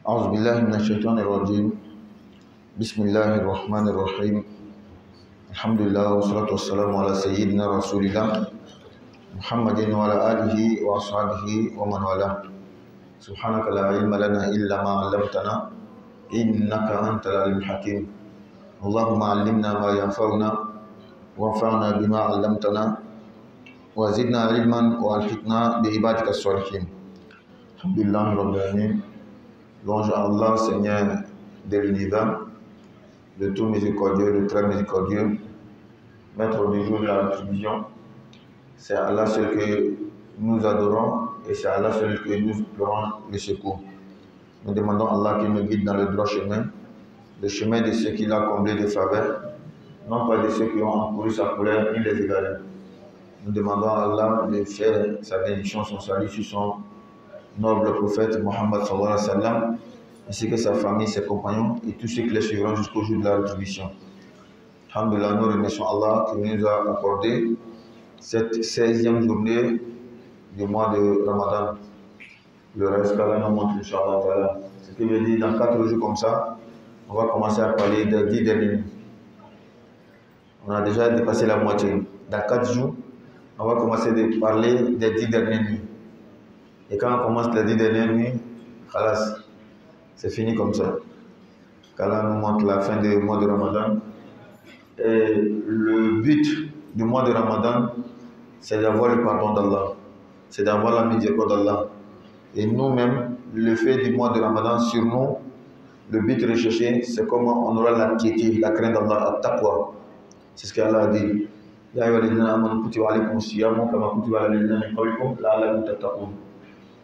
أعوذ بالله من الشيطان الرجيم. بسم الله الرحمن الرحيم. الحمد لله والصلاة والسلام على سيدنا رسول الله محمد وعلى آله وأصحابه ومن والاه. سبحانك لا علم لنا إلا ما علمتنا إنك أنت العليم الحكيم. اللهم علمنا ما ينفعنا وانفعنا بما علمتنا وزدنا علما والحقنا بعبادك الصالحين. الحمد لله رب العالمين. Louange à Allah, Seigneur de l'univers, de tout miséricordieux, de très miséricordieux, maître du jour de la rétribution. C'est Allah seul que nous adorons et c'est Allah seul que nous pleurons le secours. Nous demandons à Allah qu'il nous guide dans le droit chemin, le chemin de ceux qu'il a comblés de faveur, non pas de ceux qui ont encouru sa colère ni les égarés. Nous demandons à Allah de faire sa bénédiction, son salut sur son noble prophète Mohammed sallallahu alayhi wa sallam, ainsi que sa famille, ses compagnons et tous ceux qui les suivront jusqu'au jour de la rétribution. Alhamdulillah, nous remercions Allah qui nous a accordé cette 16e journée du mois de Ramadan. Le reste qu'Allah nous montre, Inch'Allah. Ce qui veut dire, dans 4 jours comme ça, on va commencer à parler des 10 derniers nuits. On a déjà dépassé la moitié. Dans 4 jours, on va commencer à parler des 10 dernières nuits. Et quand on commence les 10 dernières nuits, khalas, c'est fini comme ça. Qu'Allah nous montre la fin du mois de Ramadan. Et le but du mois de Ramadan, c'est d'avoir le pardon d'Allah. C'est d'avoir la miséricorde d'Allah. Et nous-mêmes, le fait du mois de Ramadan sur nous, le but recherché, c'est comment on aura la piété, la crainte d'Allah, la taqwa. C'est ce qu'Allah a dit. Ya ayyuhalladhina amanu kutiba alaykumus siyamu kama kutiba alal ladzina min qablikum la'allakum tattaqun.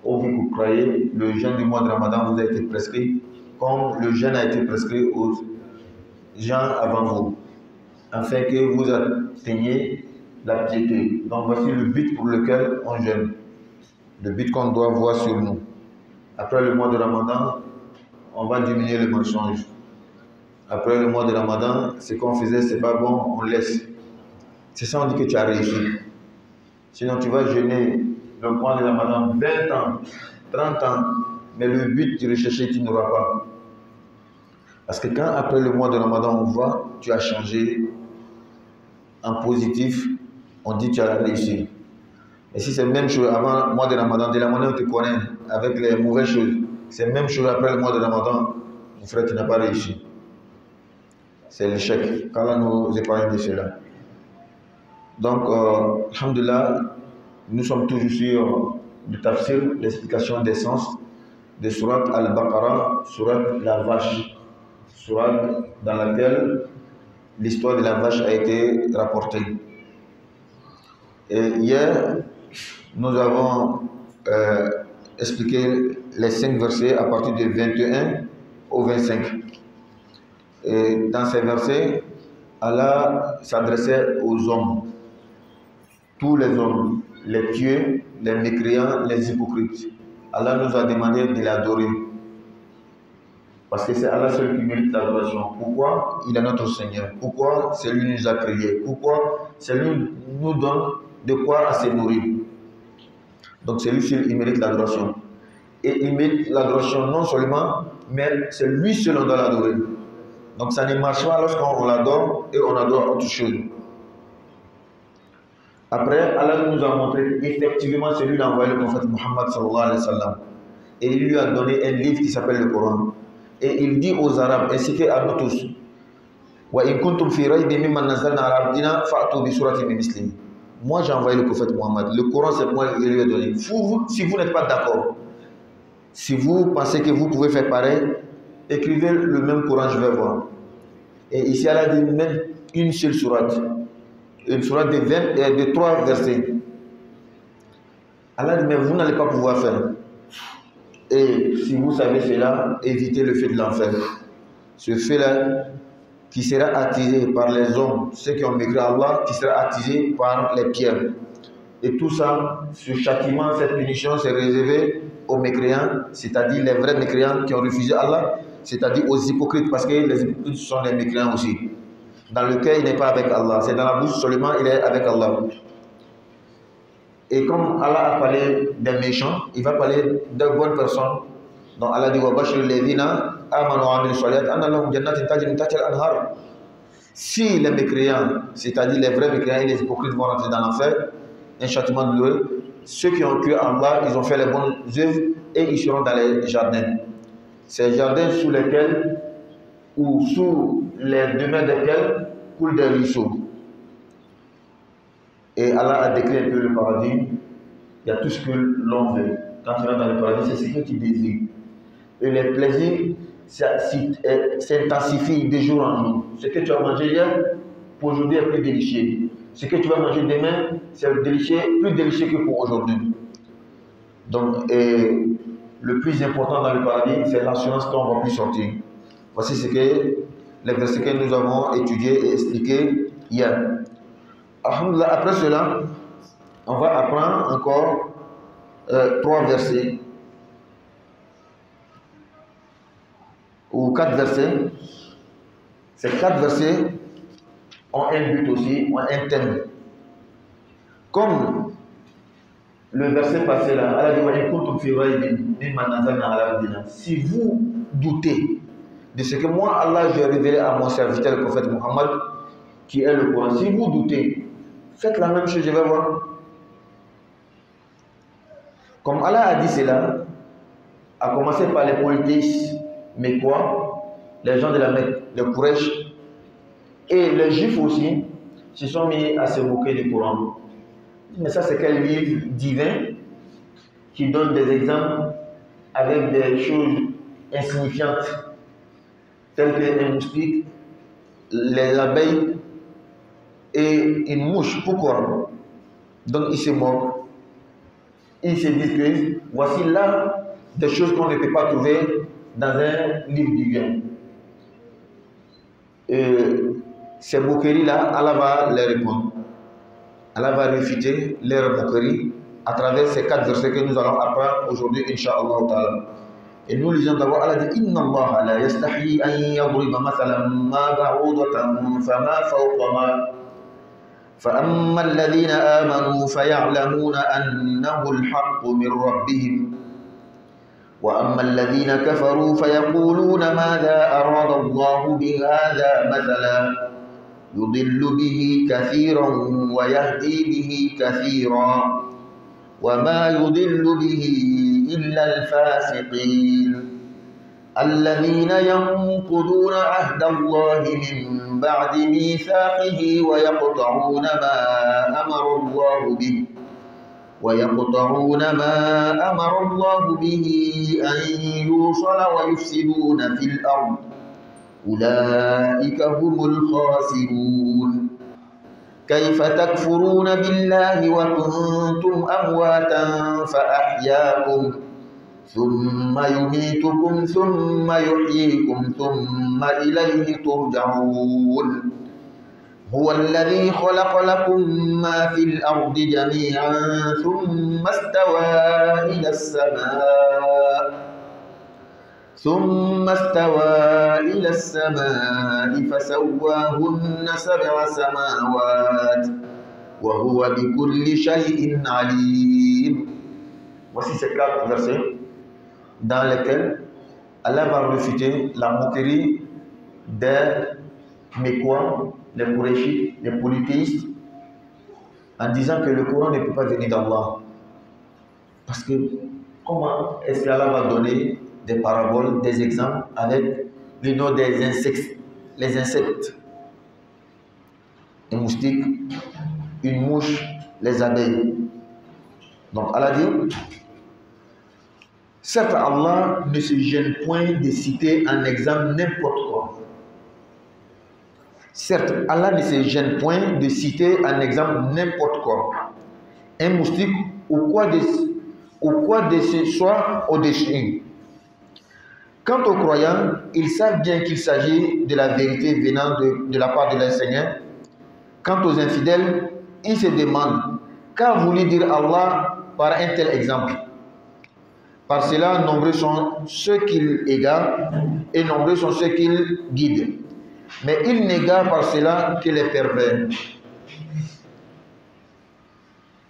Ô vous qui croyez, le jeûne du mois de Ramadan vous a été prescrit comme le jeûne a été prescrit aux gens avant vous, afin que vous atteigniez la piété. Donc voici le but pour lequel on jeûne, le but qu'on doit voir sur nous. Après le mois de Ramadan, on va diminuer le mensonge. Après le mois de Ramadan, ce qu'on faisait, c'est pas bon, on laisse. C'est ça, on dit que tu as réussi. Sinon, tu vas jeûner le mois de Ramadan 20 ans, 30 ans, mais le but de rechercher, tu n'auras pas. Parce que quand après le mois de Ramadan, on voit, tu as changé en positif, on dit que tu as réussi. Et si c'est la même chose avant le mois de Ramadan, de la manière où tu connais, avec les mauvaises choses, c'est la même chose après le mois de Ramadan, mon frère, tu n'as pas réussi. C'est l'échec. Qu'Allah nous épargne de cela. Donc, alhamdulillah, nous sommes toujours sur le tafsir, l'explication des sens de Surat Al-Baqarah, Surat la vache, Surat dans laquelle l'histoire de la vache a été rapportée. Et hier, nous avons expliqué les 5 versets à partir de 21 au 25. Et dans ces versets, Allah s'adressait aux hommes, tous les hommes, les pieux, les mécréants, les hypocrites. Allah nous a demandé de l'adorer. Parce que c'est Allah seul qui mérite l'adoration. Pourquoi? Il est notre Seigneur. Pourquoi? C'est lui qui nous a créés. Pourquoi? C'est lui qui nous donne de quoi se nourrir. Donc c'est lui seul qui mérite l'adoration. Et il mérite l'adoration non seulement, mais c'est lui seul qu'on doit l'adorer. Donc ça ne marche pas lorsqu'on l'adore et on adore autre chose. Après, Allah nous a montré effectivement c'est lui qui a envoyé le prophète Mohammed sallallahu alayhi wa sallam. Et il lui a donné un livre qui s'appelle le Coran. Et il dit aux Arabes ainsi qu'à nous tous, Wa in kuntum fi raybin mimma nazzalna ala abdina fa'tu bi suratin min mislihi. Moi j'ai envoyé le prophète Mohammed. Le Coran c'est moi qui lui ai donné. Si vous n'êtes pas d'accord, si vous pensez que vous pouvez faire pareil, écrivez le même Coran, je vais voir. Et ici Allah dit même une seule sourate. Une sourate de 3 versets. Allah dit, mais vous n'allez pas pouvoir faire. Et si vous savez cela, évitez le feu de l'enfer. Ce feu-là, qui sera attisé par les hommes, ceux qui ont mécru à Allah, qui sera attisé par les pierres. Et tout ça, ce châtiment, cette punition, c'est réservé aux mécréants, c'est-à-dire les vrais mécréants qui ont refusé Allah, c'est-à-dire aux hypocrites, parce que les hypocrites sont les mécréants aussi. Dans le cœur, il n'est pas avec Allah. C'est dans la bouche seulement, il est avec Allah. Et comme Allah a parlé des méchants, il va parler de bonnes personnes Donc Allah dit wa bashir ladhina amanu wa amilu solihat anna lahum jannatin tajri min tahtiha al-anhar. Si les mécréants, c'est-à-dire les vrais mécréants et les hypocrites vont rentrer dans l'enfer, un châtiment douloureux, ceux qui ont cru en Allah, ils ont fait les bonnes œuvres et ils seront dans les jardins. Ces jardins sous lesquels ou sous les demeures desquels coulent des ruisseaux. Et Allah a décrit un peu le paradis. Il y a tout ce que l'on veut. Quand tu vas dans le paradis, c'est ce que tu désires. Et les plaisirs s'intensifient de jour en jour. Ce que tu as mangé hier, pour aujourd'hui est plus délicieux. Ce que tu vas manger demain, c'est délicieux, plus délicieux que pour aujourd'hui. Donc, le plus important dans le paradis, c'est l'assurance qu'on ne va plus sortir. Voici ce que les versets que nous avons étudiés et expliqués hier. Après cela, on va apprendre encore 3 versets ou 4 versets. Ces 4 versets ont un but aussi, ont un thème. Comme le verset passé là, Allah dit, si vous doutez de ce que moi, Allah, j'ai révélé à mon serviteur, le prophète Muhammad, qui est le Coran, si vous doutez, faites la même chose, je vais voir. Comme Allah a dit cela, à commencer par les polythéistes, mais quoi? Les gens de la Mecque, les Quraysh, et les Juifs aussi, se sont mis à se moquer du Coran. Mais ça, c'est quel livre divin qui donne des exemples avec des choses insignifiantes, telles qu'un moustique, les abeilles et une mouche. Pourquoi? Donc ils se moquent. Ils se disent que voici là des choses qu'on ne peut pas trouver dans un livre divin. Ces moqueries-là, Allah va les répondre. Allah va réfuter leurs moqueries à travers ces 4 versets que nous allons apprendre aujourd'hui, Inch'Allah Ta'ala. Et nous lisons d'abord, Allah dit Inna Allah la yastahi an yadriba mathalan ma ba'udatan fama fawqaha فأما الذين آمنوا فيعلمون أنه الحق من ربهم وأما الذين كفروا فيقولون ماذا أراد الله بهذا مثلا يضل به كثيرا ويهدي به كثيرا وما يضل به إلا الفاسقين الذين ينقضون عهد الله من بعد ميثاقه ويقطعون ما أمر الله به أن يوصل ويفسدون في الأرض أولئك هم الخاسرون كيف تكفرون بالله وكنتم أمواتا فأحياكم ثم يميتكم ثم يحييكم ثم إليه ترجعون هو الذي خلق لكم ما في الأرض جميعا ثم استوى إلى السماء فسواهن 7 سماوات وهو بكل شيء عليم. Voici ces 4 versets dans lesquels Allah va réfuter la moquerie des Mécois, les Qurayshis, les polythéistes, en disant que le Coran ne peut pas venir d'Allah. Parce que comment est-ce qu'Allah va donner des paraboles, des exemples avec le nom des insectes, les insectes, un moustique, une mouche, les abeilles. Donc Allah dit, certes Allah ne se gêne point de citer en exemple n'importe quoi. Certes, Allah ne se gêne point de citer en exemple n'importe quoi. Un moustique ou quoi de ce soit au-dessus. Quant aux croyants, ils savent bien qu'il s'agit de la vérité venant de la part de leur Seigneur. Quant aux infidèles, ils se demandent qu'a voulu dire Allah par un tel exemple. Par cela, nombreux sont ceux qu'il égare et nombreux sont ceux qu'il guide. Mais il n'égare par cela que les pervers,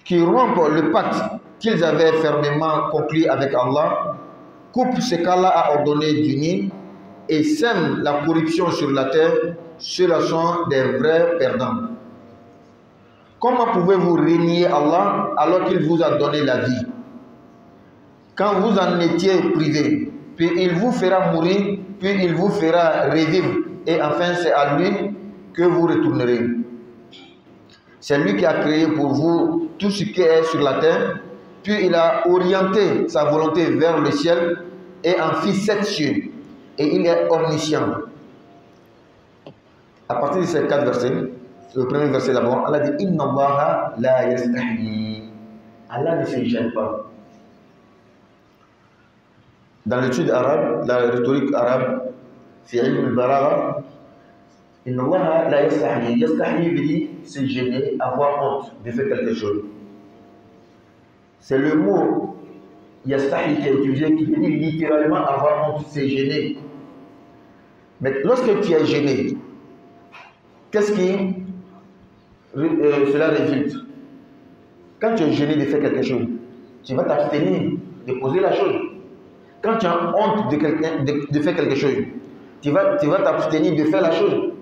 qui rompent le pacte qu'ils avaient fermement conclu avec Allah coupe ce qu'Allah a ordonné d'unir et sème la corruption sur la terre, ceux-là sont des vrais perdants. Comment pouvez-vous renier Allah alors qu'il vous a donné la vie? Quand vous en étiez privé, puis il vous fera mourir, puis il vous fera revivre, et enfin c'est à lui que vous retournerez. C'est lui qui a créé pour vous tout ce qui est sur la terre, puis il a orienté sa volonté vers le ciel et en fit 7 cieux, et il est omniscient. À partir de ces 4 versets, le premier verset d'abord, Allah dit Inna Allaha la yastahi. Allah ne se gêne pas. Dans l'étude arabe, la rhétorique arabe, fi ilm al-balagha, Inna Allaha la yastahi. Yastahi veut dire se gêner, avoir honte de faire quelque chose. C'est le mot yastahi qui est utilisé, qui veut dire littéralement avoir honte, se gêner. Mais lorsque tu es gêné, qu'est-ce qui cela résulte? Quand tu es gêné de faire quelque chose, tu vas t'abstenir de poser la chose. Quand tu as honte de faire quelque chose, tu vas t'abstenir de faire la chose.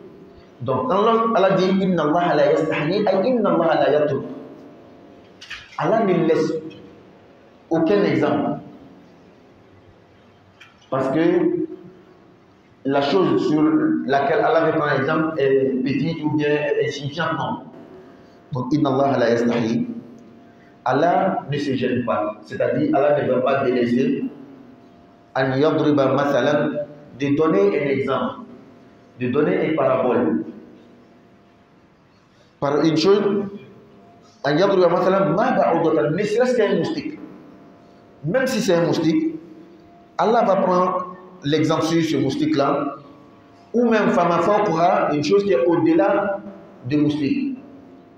Donc, Allah dit Inna Allah la yastahi, Inna Allah la yatruk. Allah ne laisse aucun exemple. Parce que la chose sur laquelle Allah veut prendre exemple est petite ou bien insignifiante, non. Donc, Inna Allah la yastahi. Allah ne se gêne pas. C'est-à-dire, Allah ne va pas délaisser an yadriba mathalan, de donner un exemple, de donner une parabole. Par une chose, an yadriba mathalan ma ba'udatan, ne serait-ce qu'un moustique. Même si c'est un moustique, Allah va prendre l'exemple sur ce moustique-là, ou même fama fawqaha, une chose qui est au-delà du moustique.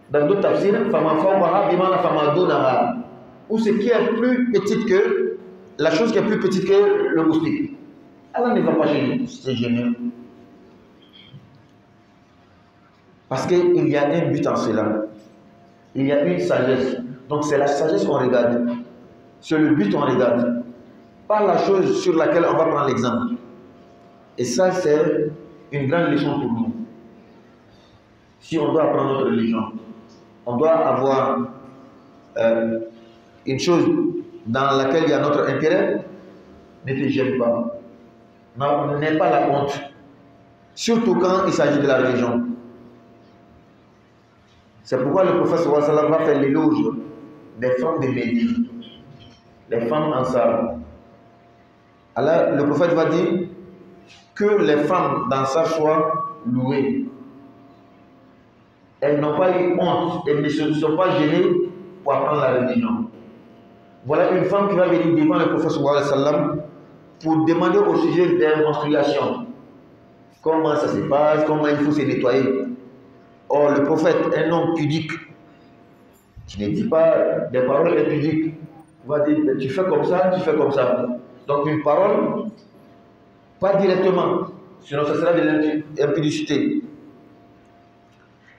Dans d'autres tafsirs, fama fawqaha bimana fama dunaha, ou ce qui est plus petite que la chose qui est plus petite que le moustique. Allah ne va pas se gêner. Parce qu'il y a un but en cela. Il y a une sagesse. Donc c'est la sagesse qu'on regarde. C'est le but qu'on regarde. Pas la chose sur laquelle on va prendre l'exemple. Et ça, c'est une grande leçon pour nous. Si on doit apprendre notre religion, on doit avoir une chose dans laquelle il y a notre intérêt, ne te gêne pas. N'aie pas la honte. Surtout quand il s'agit de la religion. C'est pourquoi le prophète sallallahu alayhi wa sallam va faire l'éloge des femmes de Médine, les femmes ansar. Alors le prophète va dire que les femmes d'Ansar soient louées. Elles n'ont pas eu honte, elles ne se sont pas gênées pour apprendre la religion. Voilà une femme qui va venir devant le prophète sallallahu alayhi wa sallam pour demander au sujet des menstruations. Comment ça se passe, comment il faut se nettoyer. Or, le prophète, un homme pudique, qui ne dit pas des paroles impudiques, va dire tu fais comme ça, tu fais comme ça. Donc, une parole, pas directement, sinon ça sera de l'impudicité.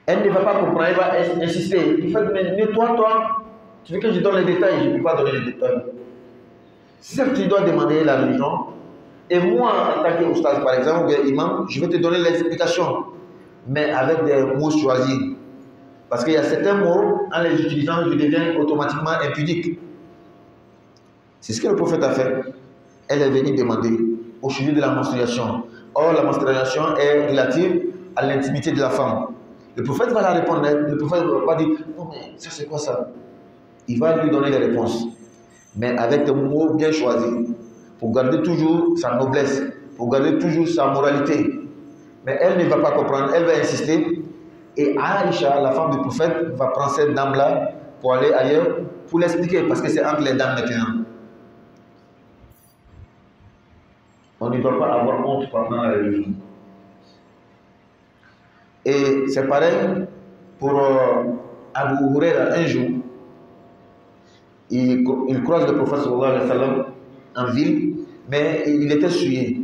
Elle ne va pas comprendre, elle va insister. Il fait mais nettoie-toi. Tu veux que je donne les détails? Je ne peux pas donner les détails. Certes, tu dois demander la religion. Et moi, en tant qu'oustaz, par exemple, ou bien imam, je vais te donner les explications, mais avec des mots choisis. Parce qu'il y a certains mots, en les utilisant, je deviens automatiquement impudique. C'est ce que le prophète a fait. Elle est venue demander au sujet de la menstruation. Or, la menstruation est relative à l'intimité de la femme. Le prophète va la répondre. Le prophète ne va pas dire non, mais ça c'est quoi ça? Il va lui donner les réponses, mais avec des mots bien choisis, pour garder toujours sa noblesse, pour garder toujours sa moralité. Mais elle ne va pas comprendre, elle va insister. Et Aïcha, la femme du prophète, va prendre cette dame-là pour aller ailleurs, pour l'expliquer, parce que c'est entre les dames maintenant. On ne doit pas avoir honte pendant la religion. Et c'est pareil pour Abu Huraira. Un jour, il croise le prophète sallallahu alayhi wa sallam en ville, mais il était souillé.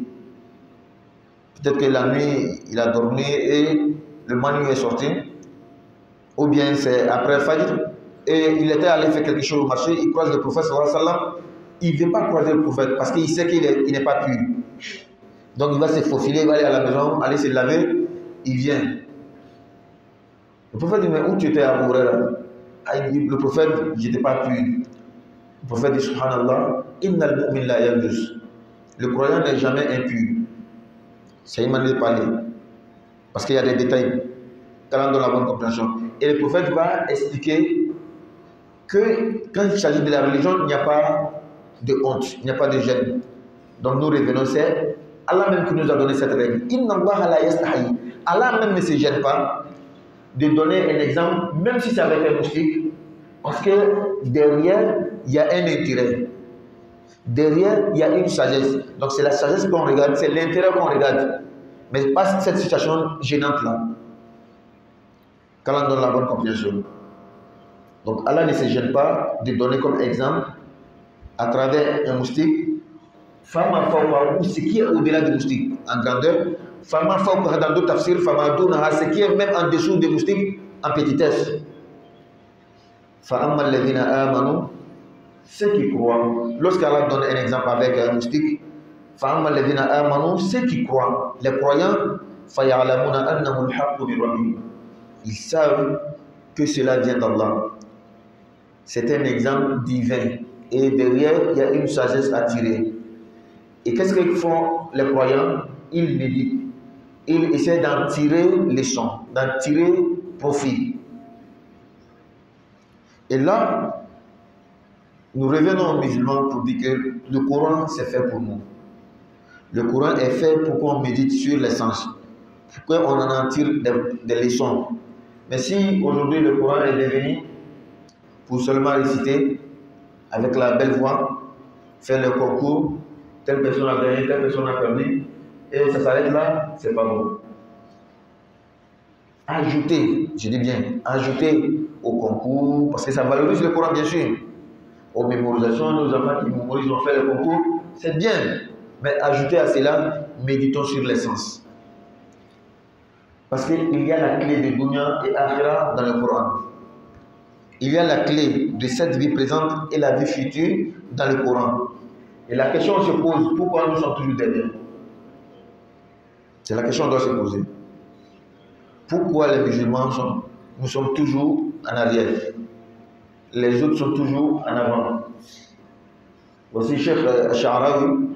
Peut-être que la nuit, il a dormi et le manu est sorti. Ou bien c'est après Fajr. Et il était allé faire quelque chose au marché, il croise le prophète sallallahu alayhi wa sallam il ne veut pas croiser le prophète parce qu'il sait qu'il n'est pas pur. Donc il va se faufiler, il va aller à la maison, aller se laver, il vient. Le prophète dit, mais où tu étais à Huraira? Le prophète, j'étais pas pur. Le prophète dit, subhanallah, innal mu'min la yanjus. Le croyant n'est jamais impur. C'est une manière de parler. Parce qu'il y a des détails. Dans la bonne compréhension. Et le prophète va expliquer que quand il s'agit de la religion, il n'y a pas de honte, il n'y a pas de gêne. Donc nous revenons, c'est Allah même qui nous a donné cette règle. Inna Allah la yastahi. Allah même ne se gêne pas de donner un exemple, même si c'est avec un moustique, parce que derrière, il y a un intérêt. Derrière, il y a une sagesse. Donc c'est la sagesse qu'on regarde, c'est l'intérêt qu'on regarde. Mais pas cette situation gênante-là. Quand on donne la bonne compréhension. Donc Allah ne se gêne pas de donner comme exemple, à travers un moustique, Fama Fawqa, ou ce qui est au-delà du moustique en grandeur, Fama Fawqa dans d'autres tafsirs, Fama Dunaha, ce qui est même en dessous des moustiques en petitesse. Fa'amma alladhina amanu, ceux qui croient. Lorsqu'Allah donne un exemple avec un moustique, Fa'amma alladhina amanu, ceux qui croient, les croyants, Faya'lamuna annahu al-haqqu min rabbihim. Ils savent que cela vient d'Allah. C'est un exemple divin. Et derrière, il y a une sagesse à tirer. Et qu'est-ce qu'ils font les croyants? Ils méditent. Ils essaient d'en tirer leçon, d'en tirer profit. Et là, nous revenons aux musulmans pour dire que le Coran, c'est fait pour nous. Le Coran est fait pour qu'on médite sur l'essence, pour qu'on en tire des leçons. Mais si aujourd'hui le Coran est devenu pour seulement réciter avec la belle voix, faire le concours, telle personne a gagné, telle personne a perdu, et ça s'arrête là, c'est pas bon. Ajouter, je dis bien, ajouter au concours, parce que ça valorise le Coran bien sûr. Aux mémorisations, nos enfants qui mémorisent ont fait le concours, c'est bien. Mais ajouter à cela, méditons sur l'essence. Parce qu'il y a la clé de Dunya et Akhira dans le Coran. Il y a la clé de cette vie présente et la vie future dans le Coran. Et la question se pose, pourquoi nous sommes toujours derrière? C'est la question qu'on doit se poser. Pourquoi les musulmans nous sommes toujours en arrière? Les autres sont toujours en avant. Voici Cheikh Sha'arawi,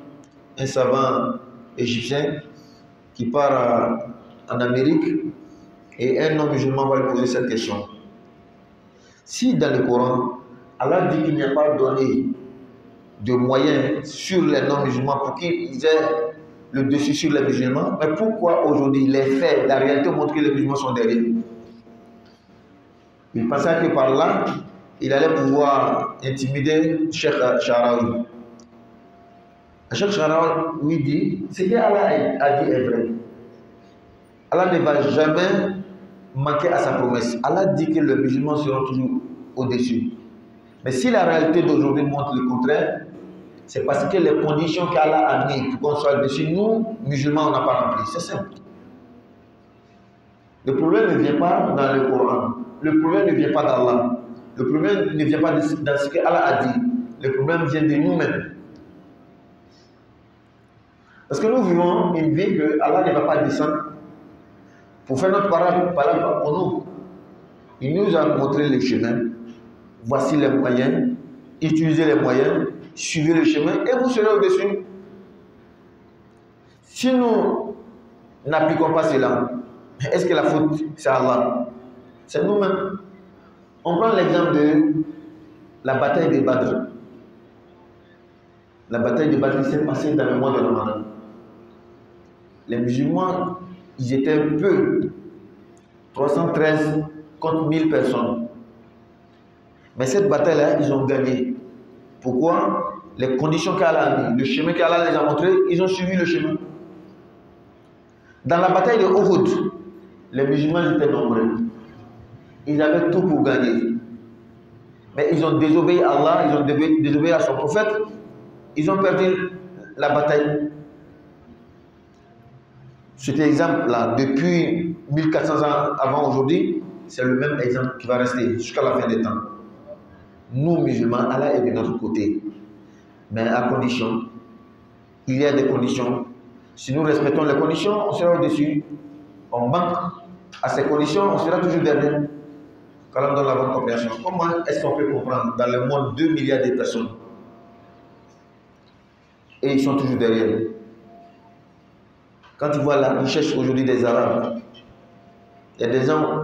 un savant égyptien qui part en Amérique, et un non-musulman va lui poser cette question. Si dans le Coran, Allah dit qu'il n'y a pas donné de moyens sur les non-musulmans pour qu'ils aient le dessus sur les musulmans, mais pourquoi aujourd'hui les faits, la réalité montre que les musulmans sont derrière? Il pensait que par là, il allait pouvoir intimider Cheikh Sha'arawi. Cheikh Sha'arawi dit, ce qu'Allah a dit est vrai. Allah ne va jamais manquer à sa promesse. Allah dit que les musulmans seront toujours au-dessus. Mais si la réalité d'aujourd'hui montre le contraire, c'est parce que les conditions qu'Allah a mises pour qu'on soit au-dessus, nous, musulmans, on n'a pas rempli. C'est simple. Le problème ne vient pas dans le Coran. Le problème ne vient pas d'Allah. Le problème ne vient pas dans ce qu'Allah a dit. Le problème vient de nous-mêmes. Parce que nous vivons une vie que Allah ne va pas descendre pour faire notre parole pour nous. Il nous a montré le chemin. Voici les moyens. Utilisez les moyens. Suivez le chemin et vous serez au-dessus. Si nous n'appliquons pas cela, est-ce que la faute c'est Allah? C'est nous-mêmes. On prend l'exemple de la bataille de Badr. La bataille de Badr s'est passée dans le mois de Ramadan. Les musulmans, ils étaient peu, 313 contre 1000 personnes. Mais cette bataille-là, ils ont gagné. Pourquoi? Les conditions qu'Allah a mis, le chemin qu'Allah les a montré, ils ont suivi le chemin. Dans la bataille de Uhud, les musulmans étaient nombreux. Ils avaient tout pour gagner. Mais ils ont désobéi à Allah, ils ont désobéi à son prophète. Ils ont perdu la bataille. Cet exemple-là, depuis 1400 ans avant aujourd'hui, c'est le même exemple qui va rester jusqu'à la fin des temps. Nous, musulmans, Allah est de notre côté. Mais à condition, il y a des conditions. Si nous respectons les conditions, on sera au-dessus. On manque à ces conditions, on sera toujours derrière. Quand on donne la bonne compréhension, comment est-ce qu'on peut comprendre dans le monde 2 milliards de personnes et ils sont toujours derrière? Quand tu vois la richesse aujourd'hui des Arabes, il y a des gens,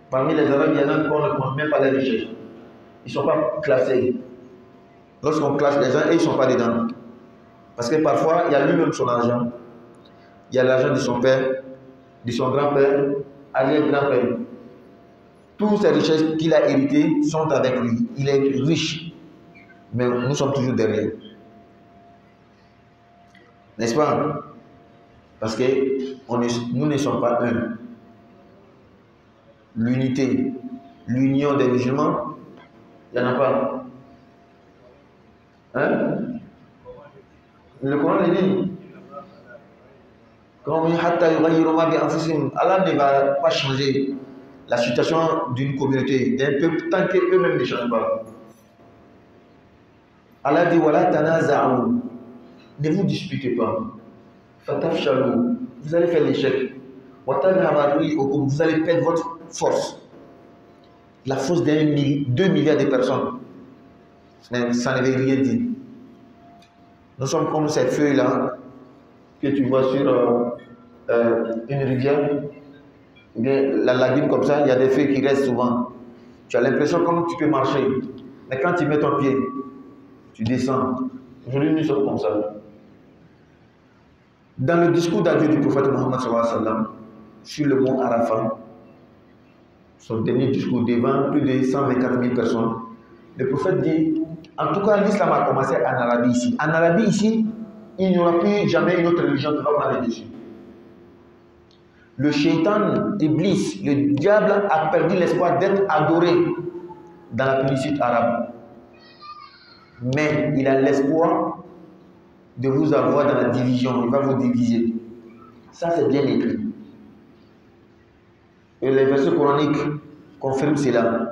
parmi les Arabes, il y en a qu'on ne compte même pas la richesse. Ils ne sont pas classés. Lorsqu'on classe les gens, ils ne sont pas dedans. Parce que parfois, il y a lui-même son argent. Il y a l'argent de son père, de son grand-père, arrière-grand-père. Toutes ces richesses qu'il a héritées sont avec lui. Il est riche. Mais nous sommes toujours derrière. N'est-ce pas? Parce que nous ne sommes pas un. L'unité, l'union des musulmans, il n'y en a pas. Hein? Le Coran le dit. Quand on dit Allah ne va pas changer la situation d'une communauté, d'un peuple, tant qu'eux-mêmes ne changent pas. Allah dit voilà, tanaza'u. Ne vous disputez pas. Fatafshalu. Vous allez faire l'échec. Vous allez perdre votre force. La force de 2 milliards de personnes. Ça ne veut rien dire. Nous sommes comme ces feuilles-là que tu vois sur une rivière, ou bien la lagune comme ça, il y a des feuilles qui restent souvent. Tu as l'impression comme tu peux marcher. Mais quand tu mets ton pied, tu descends. Aujourd'hui, nous sommes comme ça. Dans le discours d'adieu du prophète Mohammed sur le mont Arafat, son dernier discours devant plus de 124 000 personnes, le prophète dit, en tout cas l'islam a commencé en Arabie ici. En Arabie ici, il n'y aura plus jamais une autre religion qui va prendre le dessus. Le shaitan, Iblis, le diable a perdu l'espoir d'être adoré dans la péninsule arabe. Mais il a l'espoir de vous avoir dans la division. Il va vous diviser. Ça, c'est bien écrit. Et les versets coraniques confirment cela.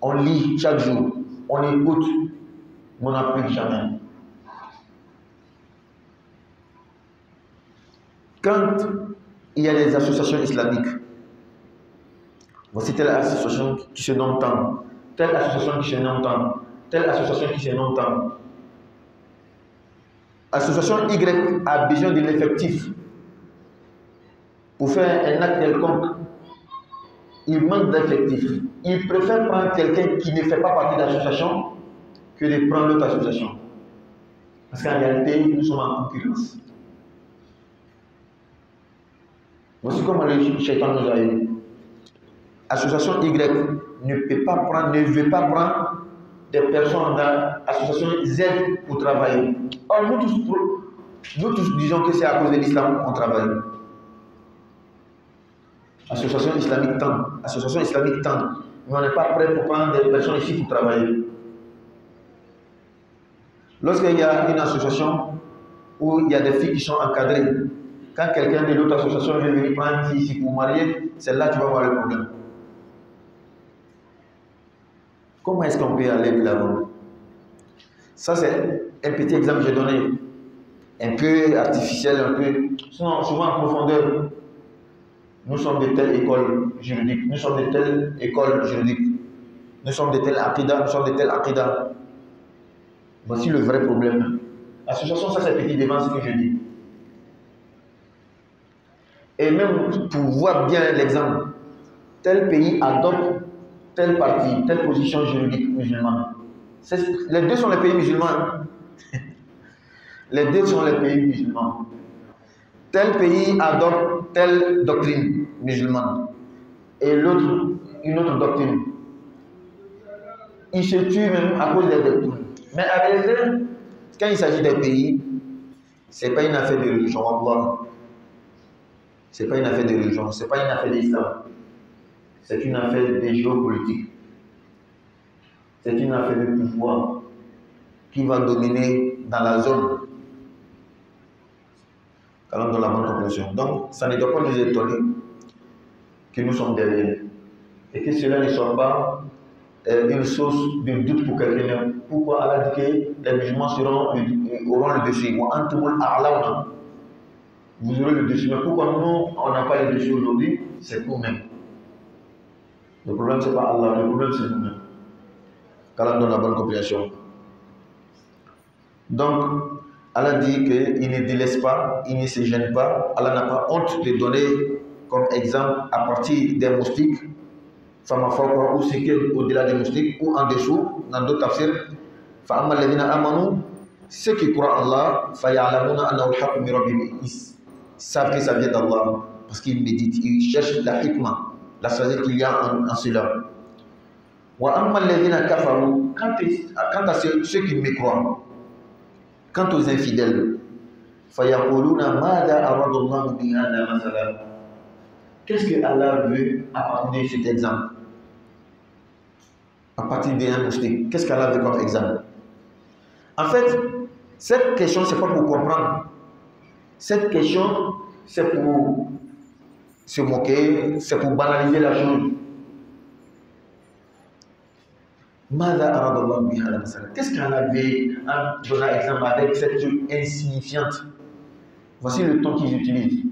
On lit chaque jour. On écoute. Mais on n'applique jamais. Quand il y a des associations islamiques, voici telle association qui se nomme tant, telle association qui se nomme tant, telle association qui se nomme tant. Association Y a besoin de l'effectif pour faire un acte quelconque. Il manque d'effectif. Il préfère prendre quelqu'un qui ne fait pas partie de l'association que de prendre l'autre association. Parce qu'en réalité, nous sommes en concurrence. Voici comment le shaitan nous a eu. Association Y ne veut pas prendre des personnes dans l'association Z pour travailler. Or, nous tous disons que c'est à cause de l'islam qu'on travaille. Association islamique tant. Mais on n'est pas prêt pour prendre des personnes ici pour travailler. Lorsqu'il y a une association où il y a des filles qui sont encadrées, quand quelqu'un de l'autre association vient venir prendre une fille ici pour marier, c'est là que tu vas voir le problème. Comment est-ce qu'on peut aller de l'avant? Ça, c'est un petit exemple que j'ai donné, un peu artificiel, un peu, sinon, souvent en profondeur. Nous sommes de telle école juridique, nous sommes de telle école juridique, nous sommes de telle aqidah, nous sommes de telle aqidah. Voici le vrai problème. L'association, ça c'est petit devant ce que je dis. Et même pour voir bien l'exemple, tel pays adopte tel parti, telle position juridique musulmane. Les deux sont les pays musulmans. Les deux sont les pays musulmans. Tel pays adopte telle doctrine musulmane et l'autre une autre doctrine. Ils se tuent même à cause des doctrines. Mais à réalité, quand il s'agit des pays, ce n'est pas une affaire de religion. Ce n'est pas une affaire de religion, ce n'est pas une affaire d'islam. C'est une affaire de géopolitique. C'est une affaire de pouvoir qui va dominer dans la zone. Allons dans la bonne compréhension. Donc, ça ne doit pas nous étonner que nous sommes derrière. Et que cela ne soit pas une source de doute pour quelqu'un pourquoi Allah dit que les musulmans auront le dessus. Vous aurez le dessus. Mais pourquoi nous, on n'a pas le dessus aujourd'hui? C'est nous-mêmes. Le problème, ce n'est pas Allah, le problème, c'est nous-mêmes. Qu'Allah donne la bonne compréhension. Donc, Allah dit qu'il ne délaisse pas, il ne se gêne pas. Allah n'a pas honte de donner comme exemple à partir des moustiques, ou ce qui est au-delà des moustiques, ou en dessous, dans d'autres tafsirs. Ceux qui croient en Allah, ils savent que ça vient d'Allah, parce qu'ils méditent, ils cherchent la hikmah, la sagesse qu'il y a en cela. Quant à ceux qui me croient, quant aux infidèles, qu'est-ce que Allah veut à partir de cet exemple? À partir d'un moustique, qu'est-ce qu'Allah veut comme exemple? En fait, cette question, ce n'est pas pour comprendre. Cette question, c'est pour se moquer, c'est pour banaliser la chose. Qu'est-ce qu'Allah veut en donnant exemple avec cette chose insignifiante? Voici le ton qu'ils utilisent.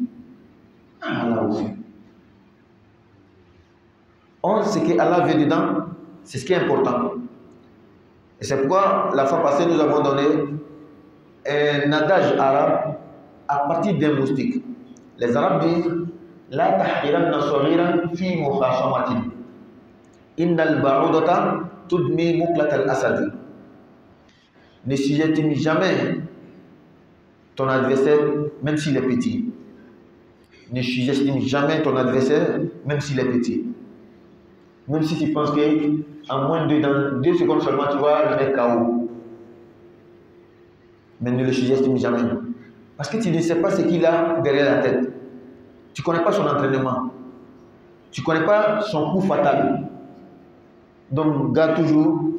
Allah aussi. Or, ce que Allah veut dedans, c'est ce qui est important. Et c'est pourquoi la fois passée, nous avons donné un adage arabe à partir d'un moustique. Les Arabes disent La tahqiranna saghiran fi mukhasamatin. Innal ba'udata tudmi muqlat al-asadi. Ne sous-estime jamais ton adversaire, même s'il est petit. Ne sous-estime jamais ton adversaire, même s'il est petit. Même si tu penses qu'en moins de 2 secondes seulement, tu vas le mettre KO. Mais ne le sous-estime jamais. Parce que tu ne sais pas ce qu'il a derrière la tête. Tu ne connais pas son entraînement. Tu ne connais pas son coup fatal. Donc, garde toujours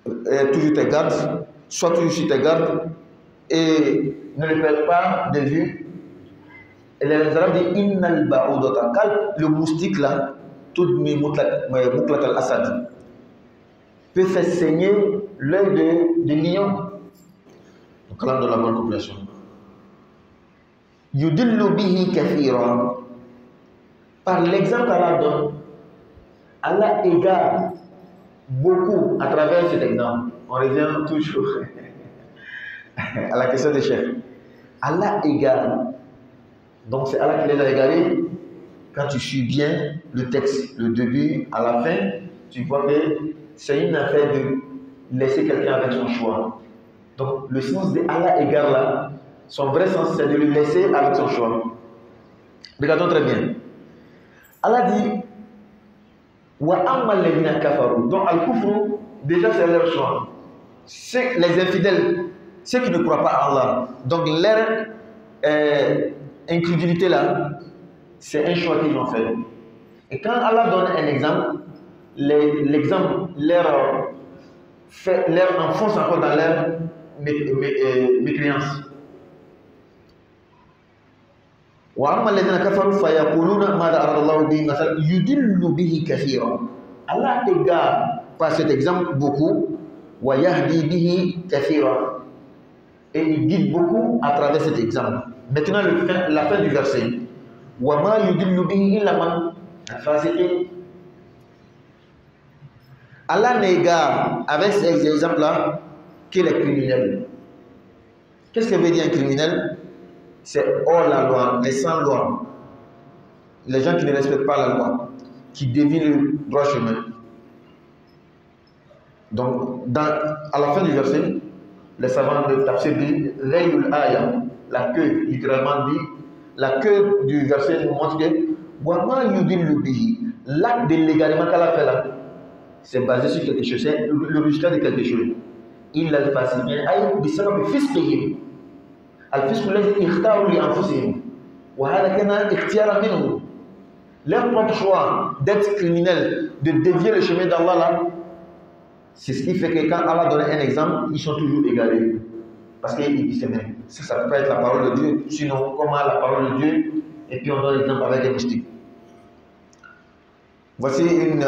tes gardes. Sois toujours sur tes gardes. Et ne le perds pas de vue. Et les Arabes disent Innal ba'udata. Le moustique là, tout Muqlat al-Asad peut faire saigner l'œil de lion. Donc là, dans la bonne compréhension. Yudillu bihi kathira. Par l'exemple qu'Allah donne, Allah égare beaucoup à travers cet exemple. On revient toujours à la question des chefs. Allah égare. Donc c'est Allah qui les a égarés. Quand tu suis bien le texte, le début à la fin, tu vois que c'est une affaire de laisser quelqu'un avec son choix. Donc le sens de Allah égare là, son vrai sens c'est de le laisser avec son choix. Regardons très bien. Allah dit Wa ammal ladina kafaru. Donc al-kufru, déjà c'est leur choix. Les infidèles, ceux qui ne croient pas à Allah. Donc leur incrédulité là, c'est un choix qu'ils ont fait. Et quand Allah donne un exemple, l'exemple leur enfonce encore dans leur mécréance. وَأَمَّا الَّذِينَ كَفَرُوا فَيَقُولُونَ مَاذَا أَرَادَ اللَّهُ بِهِ مَثَلًا يُضِلُّ بِهِ كَثِيرًا. Allah égare par cet exemple beaucoup, وَيَهْدِي بِهِ كَثِيرًا. Et il guide beaucoup à travers cet exemple. Maintenant, la fin du verset. وَمَا يُضِلُّ بِهِ إِلَّا مَنْ فَاسِقٍ. Allah n'égare avec ces exemples-là que les criminels. Qu'est-ce que veut dire un criminel? C'est hors la loi, les sans loi. Les gens qui ne respectent pas la loi, qui dévient le droit chemin. Donc, à la fin du verset, les savants de Tafsir disent Rayul Aya, la queue, littéralement dit, la queue du verset nous montre que Wama Yudil Bihi, l'acte de l'égarement qu'Allah fait là, c'est basé sur quelque chose, c'est le résultat de quelque chose. Il l'a facilité, aïe, bisabab fisqihim. Al-fisq الذي اختاروا لأنفسهم وهذا كان اختيارا منهم. Leur propre choix d'être criminel, de dévier le chemin d'Allah là, c'est ce qui fait que quand Allah donne un exemple, ils sont toujours égarés. Parce qu'ils disent même, ça peut pas être la parole de Dieu, sinon comment la parole de Dieu, et puis on donne l'exemple avec des mystiques. Voici une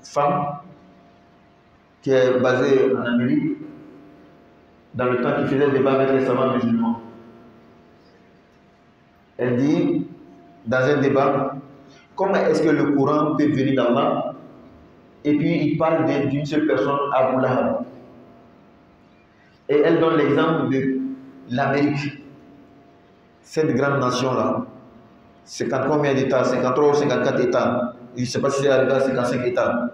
femme qui est basée en Amérique, dans le temps qu'il faisait débat avec les savants musulmans. Elle dit, dans un débat, comment est-ce que le Coran peut venir d'Allah? Et puis il parle d'une seule personne, Abu Lahab. Et elle donne l'exemple de l'Amérique, cette grande nation-là. 50 combien d'États? 53 ou 54 États. Je ne sais pas si c'est arrivé à 55 États.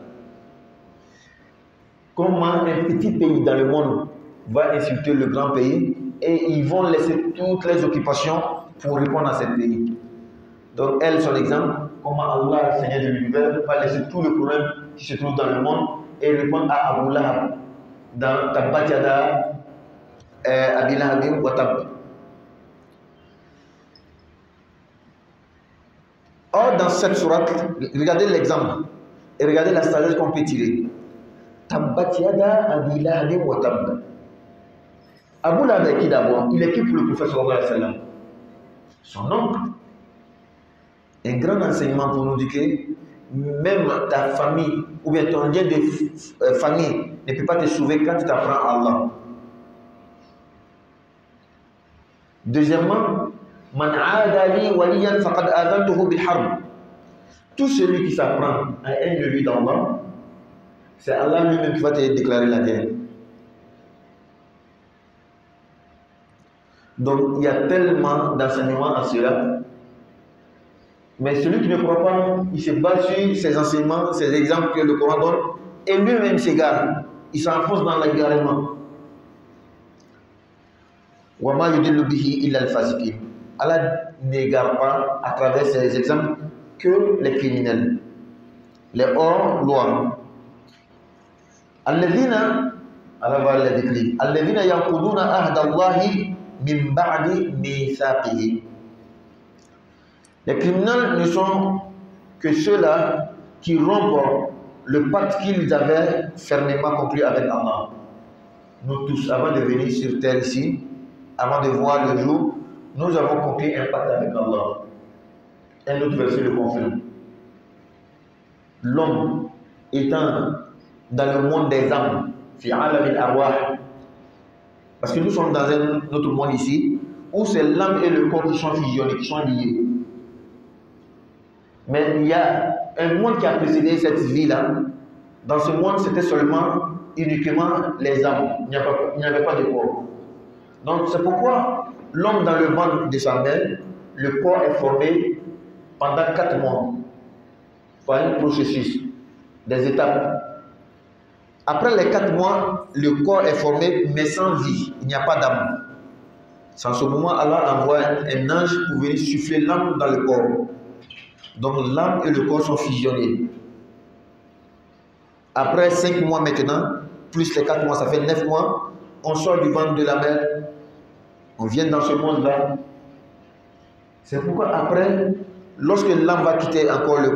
Comment un petit pays dans le monde va insulter le grand pays et ils vont laisser toutes les occupations pour répondre à ce pays. Donc elle, son exemple, comment Allah, Seigneur de l'univers, va laisser tout le problème qui se trouve dans le monde et répondre à Abu Lahab dans Tabbat Yada Abi Lahabin wa Tab. Or, dans cette sourate, regardez l'exemple et regardez la sagesse qu'on peut tirer. Tabbat Yada Abi Lahabin wa Tab. Abu Lahab est qui d'abord? Il est qui pour le prophète sallallahu alayhi wa sallam? Son oncle. Un grand enseignement pour nous dire que même ta famille ou bien ton lien de famille ne peut pas te sauver quand tu t'apprends à Allah. Deuxièmement, man aadali waliyan faqad aadaltuhu bil harb. Tout celui qui s'apprend à un ennemi d'Allah, c'est Allah lui-même qui va te déclarer la guerre. Donc il y a tellement d'enseignements à cela. Mais celui qui ne croit pas, il se base sur ces enseignements, ces exemples que le Coran donne, et lui-même s'égare. Il s'enfonce dans l'égarement. Allah n'égare pas à travers ces exemples que les criminels, les hors-loi. Alladhina, Allah va les décrire. Alladhina yanquduna ahda Allahi min ba'di mithaqihi. Les criminels ne sont que ceux-là qui rompent le pacte qu'ils avaient fermement conclu avec Allah. Nous tous, avant de venir sur terre ici, avant de voir le jour, nous avons conclu un pacte avec Allah. Un autre verset le confirme. L'homme étant dans le monde des âmes, fi alam al-arwah, parce que nous sommes dans un autre monde ici, où c'est l'âme et le corps qui sont fusionnés, qui sont liés. Mais il y a un monde qui a précédé cette vie-là. Dans ce monde, c'était seulement, uniquement les âmes. Il n'y avait pas de corps. Donc c'est pourquoi l'homme dans le ventre de sa mère, le corps est formé pendant 4 mois par un processus, des étapes. Après les 4 mois, le corps est formé mais sans vie. Il n'y a pas d'âme. C'est en ce moment Allah envoie un ange pour venir souffler l'âme dans le corps. Donc l'âme et le corps sont fusionnés. Après 5 mois maintenant, plus les 4 mois, ça fait 9 mois, on sort du ventre de la mère, on vient dans ce monde-là. C'est pourquoi après, lorsque l'âme va quitter encore le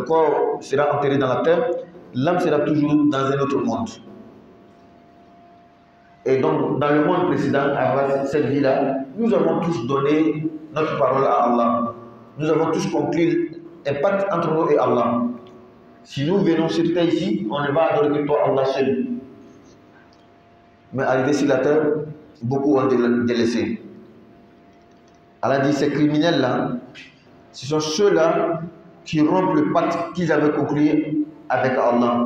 corps sera enterré dans la terre, l'âme sera toujours dans un autre monde. Et donc, dans le monde précédent, avant cette vie-là, nous avons tous donné notre parole à Allah. Nous avons tous conclu un pacte entre nous et Allah. Si nous venons sur terre ici, on ne va adorer que toi, Allah seul. Mais arrivé sur la terre, beaucoup ont délaissé. Allah dit, ces criminels-là, ce sont ceux-là qui rompent le pacte qu'ils avaient conclu avec Allah.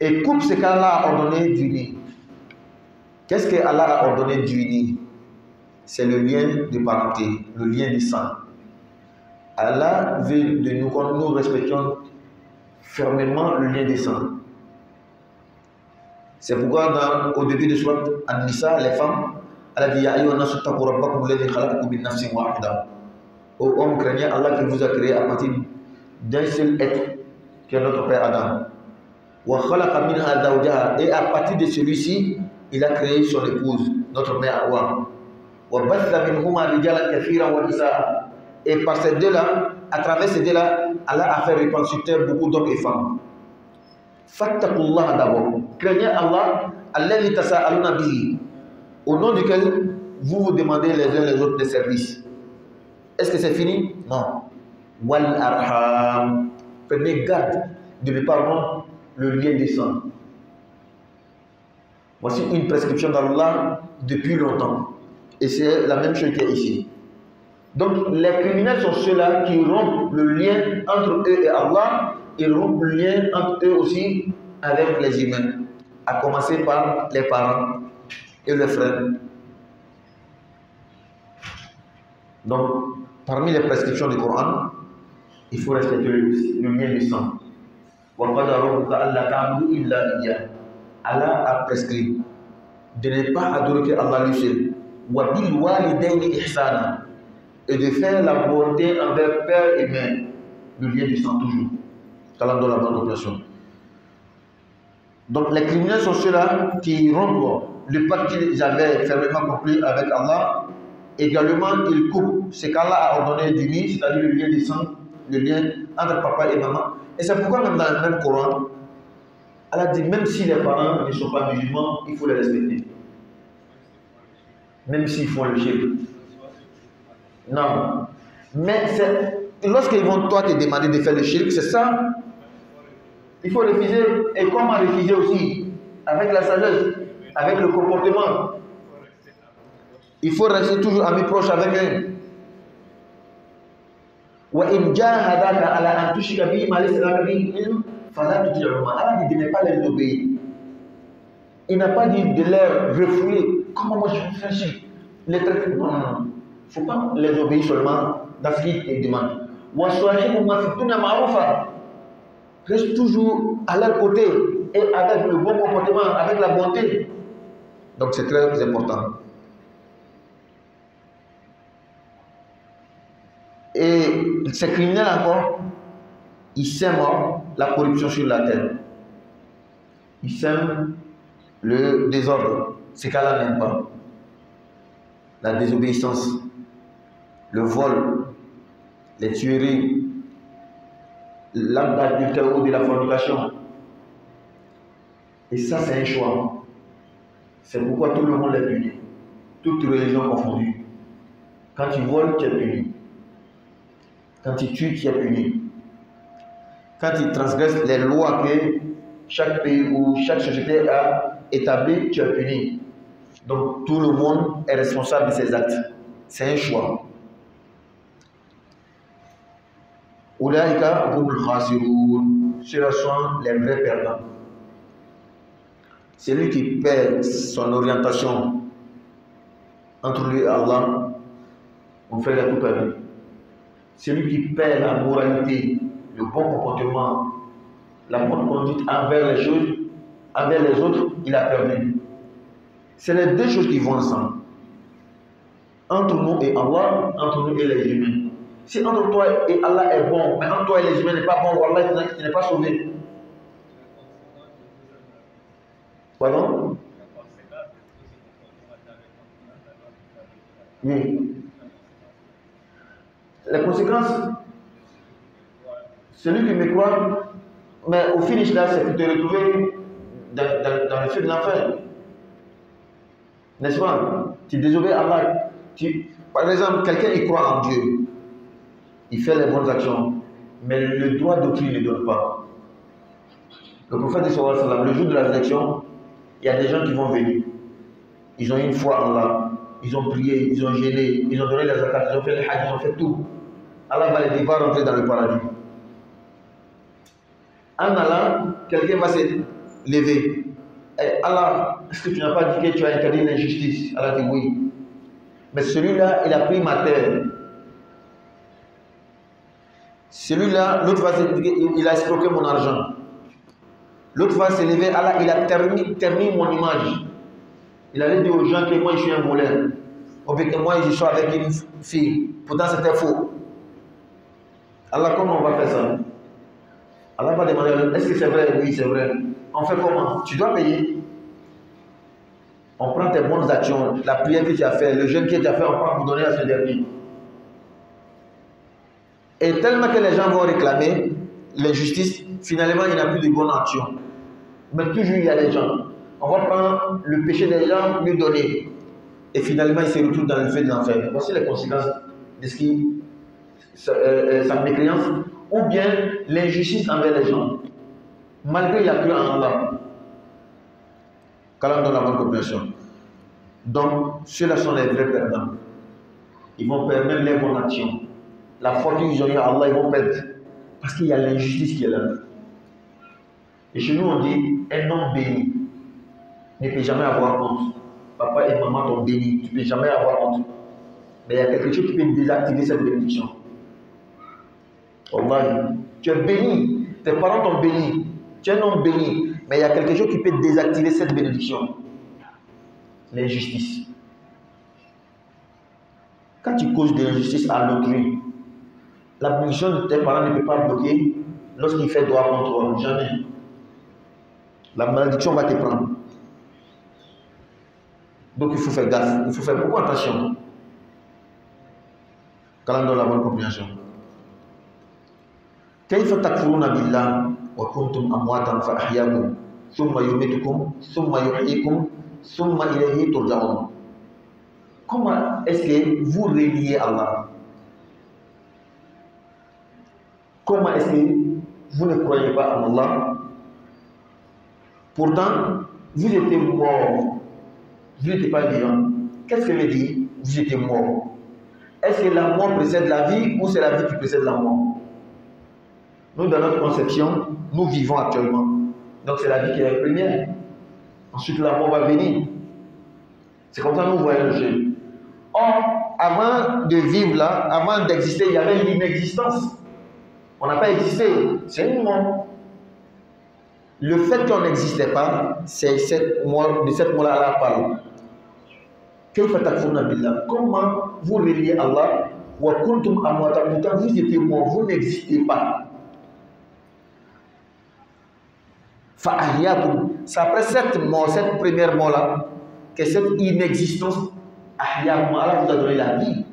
Et coupe ce qu'Allah a ordonné d'unir. Qu'est-ce que Allah a ordonné d'unir? C'est le lien de parenté, le lien du sang. Allah veut de nous, quand nous respections fermement le lien des sang. C'est pourquoi au début de Surat An-Nisa, les femmes, Allah dit, Ya ayyuhan nasu taqu rabbakum alladhi khalaqakum min nafsin wahida. Ô homme, craignez Allah qui vous a créé à partir d'un seul être, qui est notre père Adam. Wa khalaqa minha zawjaha, et à partir de celui-ci, il a créé son épouse, notre mère Hawa. Wa batha minhuma rijalan kathiran wa nisaa. Et par ces deux-là, à travers ces deux-là, Allah a fait répandre sur terre beaucoup d'hommes et femmes. Fattakullah d'abord. Craignez Allah, alladhi tasa'aluna bihi, au nom duquel vous vous demandez les uns les autres des services. Est-ce que c'est fini? Non. Wal arham. Prenez garde de ne pas rompre le lien des sangs. Voici une prescription d'Allah depuis longtemps. Et c'est la même chose qui est ici. Donc les criminels sont ceux-là qui rompent le lien entre eux et Allah et rompent le lien entre eux aussi avec les humains, à commencer par les parents et les frères. Donc, parmi les prescriptions du Coran, il faut respecter le lien du sang. Allah a prescrit de ne pas adorer Allah lui seul. Et de faire la bonté envers père et mère, le lien du sang toujours. Dans la bonne compréhension. Donc les criminels sont ceux-là qui rompent le pacte qu'ils avaient fermement conclu avec Allah. Également, ils coupent ce qu'Allah a ordonné d'unir, c'est-à-dire le lien du sang, le lien entre papa et maman. Et c'est pourquoi même dans le même Coran, Allah dit même si les parents ne sont pas musulmans, il faut les respecter. Même s'ils font le shirk. Non. Mais lorsqu'ils vont toi te demander de faire le shirk, c'est ça. Il faut refuser. Et comment refuser aussi? Avec la sagesse, avec le comportement. Il faut rester toujours ami proche avec eux. Allah dit de ne pas les obéir. Il n'a pas dit de leur refouler. Comment moi je fais ça? Non, non, non. Il ne faut pas les obéir seulement dans ce qu'ils demandent. Reste toujours à leur côté et avec le bon comportement, avec la bonté. Donc c'est très important. Et ces criminels encore, ils sèment la corruption sur la terre. Ils sèment le désordre, ce qu'Allah n'aime pas. La désobéissance, le vol, les tueries, l'acte d'adultère ou de la fornication. Et ça, c'est un choix. C'est pourquoi tout le monde est puni. Toutes religions confondues. Quand tu voles, tu es puni. Quand tu tues, tu es puni. Quand tu transgresses les lois que chaque pays ou chaque société a établies, tu es puni. Donc tout le monde est responsable de ses actes. C'est un choix. Ulaïka humul khasiroun. Ceux-là sont les vrais perdants. Celui qui perd son orientation entre lui et Allah, on fait la tout perdu. Celui qui perd la moralité, le bon comportement, la bonne conduite envers les choses, envers les autres, il a perdu. C'est les deux choses qui vont ensemble. Entre nous et Allah, entre nous et les humains. Si entre toi et Allah est bon, mais entre toi et les humains n'est pas bon, Wallah, tu n'es pas sauvé. Pardon? Oui. Les conséquences, celui qui me croit, mais au finish là, c'est pour te retrouver dans le feu de l'enfer. N'est-ce pas? Tu désobéis à Allah. Par exemple, quelqu'un il croit en Dieu. Il fait les bonnes actions. Mais le droit d'autrui ne le donne pas. Le prophète dit sallallahu alayhi wa sallam, le jour de la résurrection, il y a des gens qui vont venir. Ils ont une foi en Allah. Ils ont prié, ils ont gêné, ils ont donné les zakats, ils ont fait les hajj, ils ont fait tout. Allah va les dire, va rentrer dans le paradis. En allant, quelqu'un va se lever. Et Allah, est-ce que tu n'as pas dit que tu as interdit l'injustice? Allah dit oui. Mais celui-là, il a pris ma terre. Celui-là, l'autre va se dire, il a escroqué mon argent. L'autre va se lever, Allah, il a terni mon image. Il allait dire aux gens que moi je suis un voleur. Ou bien que moi je suis avec une fille. Pourtant c'était faux. Allah, comment on va faire ça? Allah va demander, est-ce que c'est vrai? Oui, c'est vrai. On fait comment? Tu dois payer. On prend tes bonnes actions, la prière que tu as fait, le jeûne que tu as fait, on prend pour donner à ce dernier. Et tellement que les gens vont réclamer l'injustice, finalement il n'y a plus de bonnes actions. Mais toujours il y a des gens. On va prendre le péché des gens, lui donner. Et finalement, il se retrouve dans le feu de l'enfer. Voici les conséquences de ce qui, sa mécréance, ou bien l'injustice envers les gens. Malgré il a cru en Allah. Qu'Allah donne la bonne compréhension. Donc, ceux-là sont les vrais perdants. Ils vont perdre même les bonnes actions. La fortune qu'ils ont eu à Allah, ils vont perdre. Parce qu'il y a l'injustice qui est là. Et chez nous, on dit, un homme béni ne peut jamais avoir honte. Papa et maman t'ont béni, tu ne peux jamais avoir honte. Mais il y a quelque chose qui peut désactiver cette bénédiction. Allah, tu es béni, tes parents t'ont béni, tu es un homme béni, mais il y a quelque chose qui peut désactiver cette bénédiction. L'injustice. Quand tu causes de l'injustice à l'autrui, la bénédiction de tes parents ne peut pas bloquer lorsqu'il fait droit contre toi. Jamais. La malédiction va te prendre. Donc il faut faire gaffe, il faut faire beaucoup attention. Qu'Allah donne la bonne compréhension. كيف تكفرون بالله وكنتم أمواتا فأحياكم ثم يميتكم ثم يحييكم ثم إليه ترجعون. Comment est-ce que vous reliez Allah? Comment est-ce que vous ne croyez pas en Allah? Pourtant, vous étiez mort. Vous n'étiez pas vivant. Qu'est-ce que veut dire vous étiez mort? Est-ce que la mort précède la vie ou c'est la vie qui précède la mort? Nous, dans notre conception, nous vivons actuellement. Donc c'est la vie qui est la première. Ensuite, la mort va venir. C'est comme ça que nous voyons le jeu. Or, avant de vivre là, avant d'exister, il y avait une inexistence. On n'a pas existé. C'est une mort. Le fait qu'on n'existait pas, c'est de cette mort-là Allah parle. Comment vous reliez Allah? Vous étiez mort, vous n'existez pas. C'est après cette mort, cette première mort-là, que cette inexistence, Allah vous a donné la vie.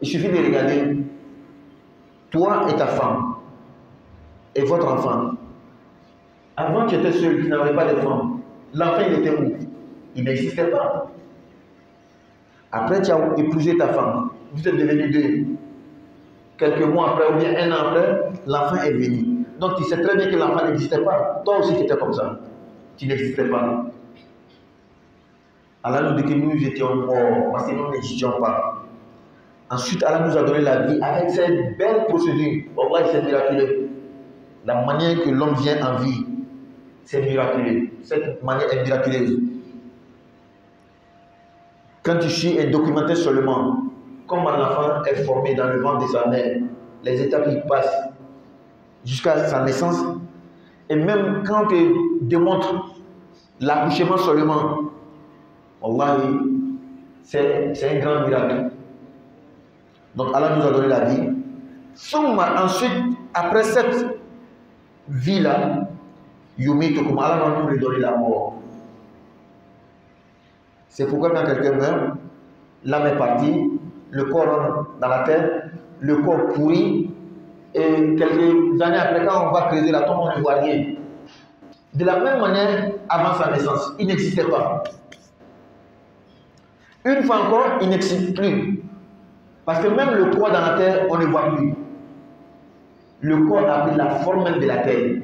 Il suffit de regarder toi et ta femme et votre enfant. Avant, tu étais seul, tu n'avais pas de femme. L'enfant, il était où? Il n'existait pas. Après, tu as épousé ta femme. Vous êtes devenus deux. Quelques mois après, ou bien un an après, l'enfant est venu. Donc, tu sais très bien que l'enfant n'existait pas. Toi aussi, tu étais comme ça. Tu n'existais pas. Allah nous dit que nous étions morts parce que nous n'existions pas. Ensuite, Allah nous a donné la vie avec cette belle procédure. Allah, c'est miraculeux. La manière que l'homme vient en vie, c'est miraculeux. Cette manière est miraculeuse. Quand tu suis un documentaire seulement, comme un enfant est formé dans le ventre de sa mère, les étapes qui passent jusqu'à sa naissance, et même quand tu démontres l'accouchement seulement, Wallahi, c'est un grand miracle. Donc Allah nous a donné la vie. Ensuite, après cette vie-là, Yumitukum, Allah va nous lui donner la mort. C'est pourquoi quand quelqu'un meurt, l'âme est partie, le corps rentre dans la terre, le corps pourrit, et quelques années après, quand on va creuser la tombe, on ne voit rien. De la même manière, avant sa naissance, il n'existait pas. Une fois encore, il n'existe plus. Parce que même le corps dans la terre, on ne voit plus. Le corps a pris la forme même de la terre.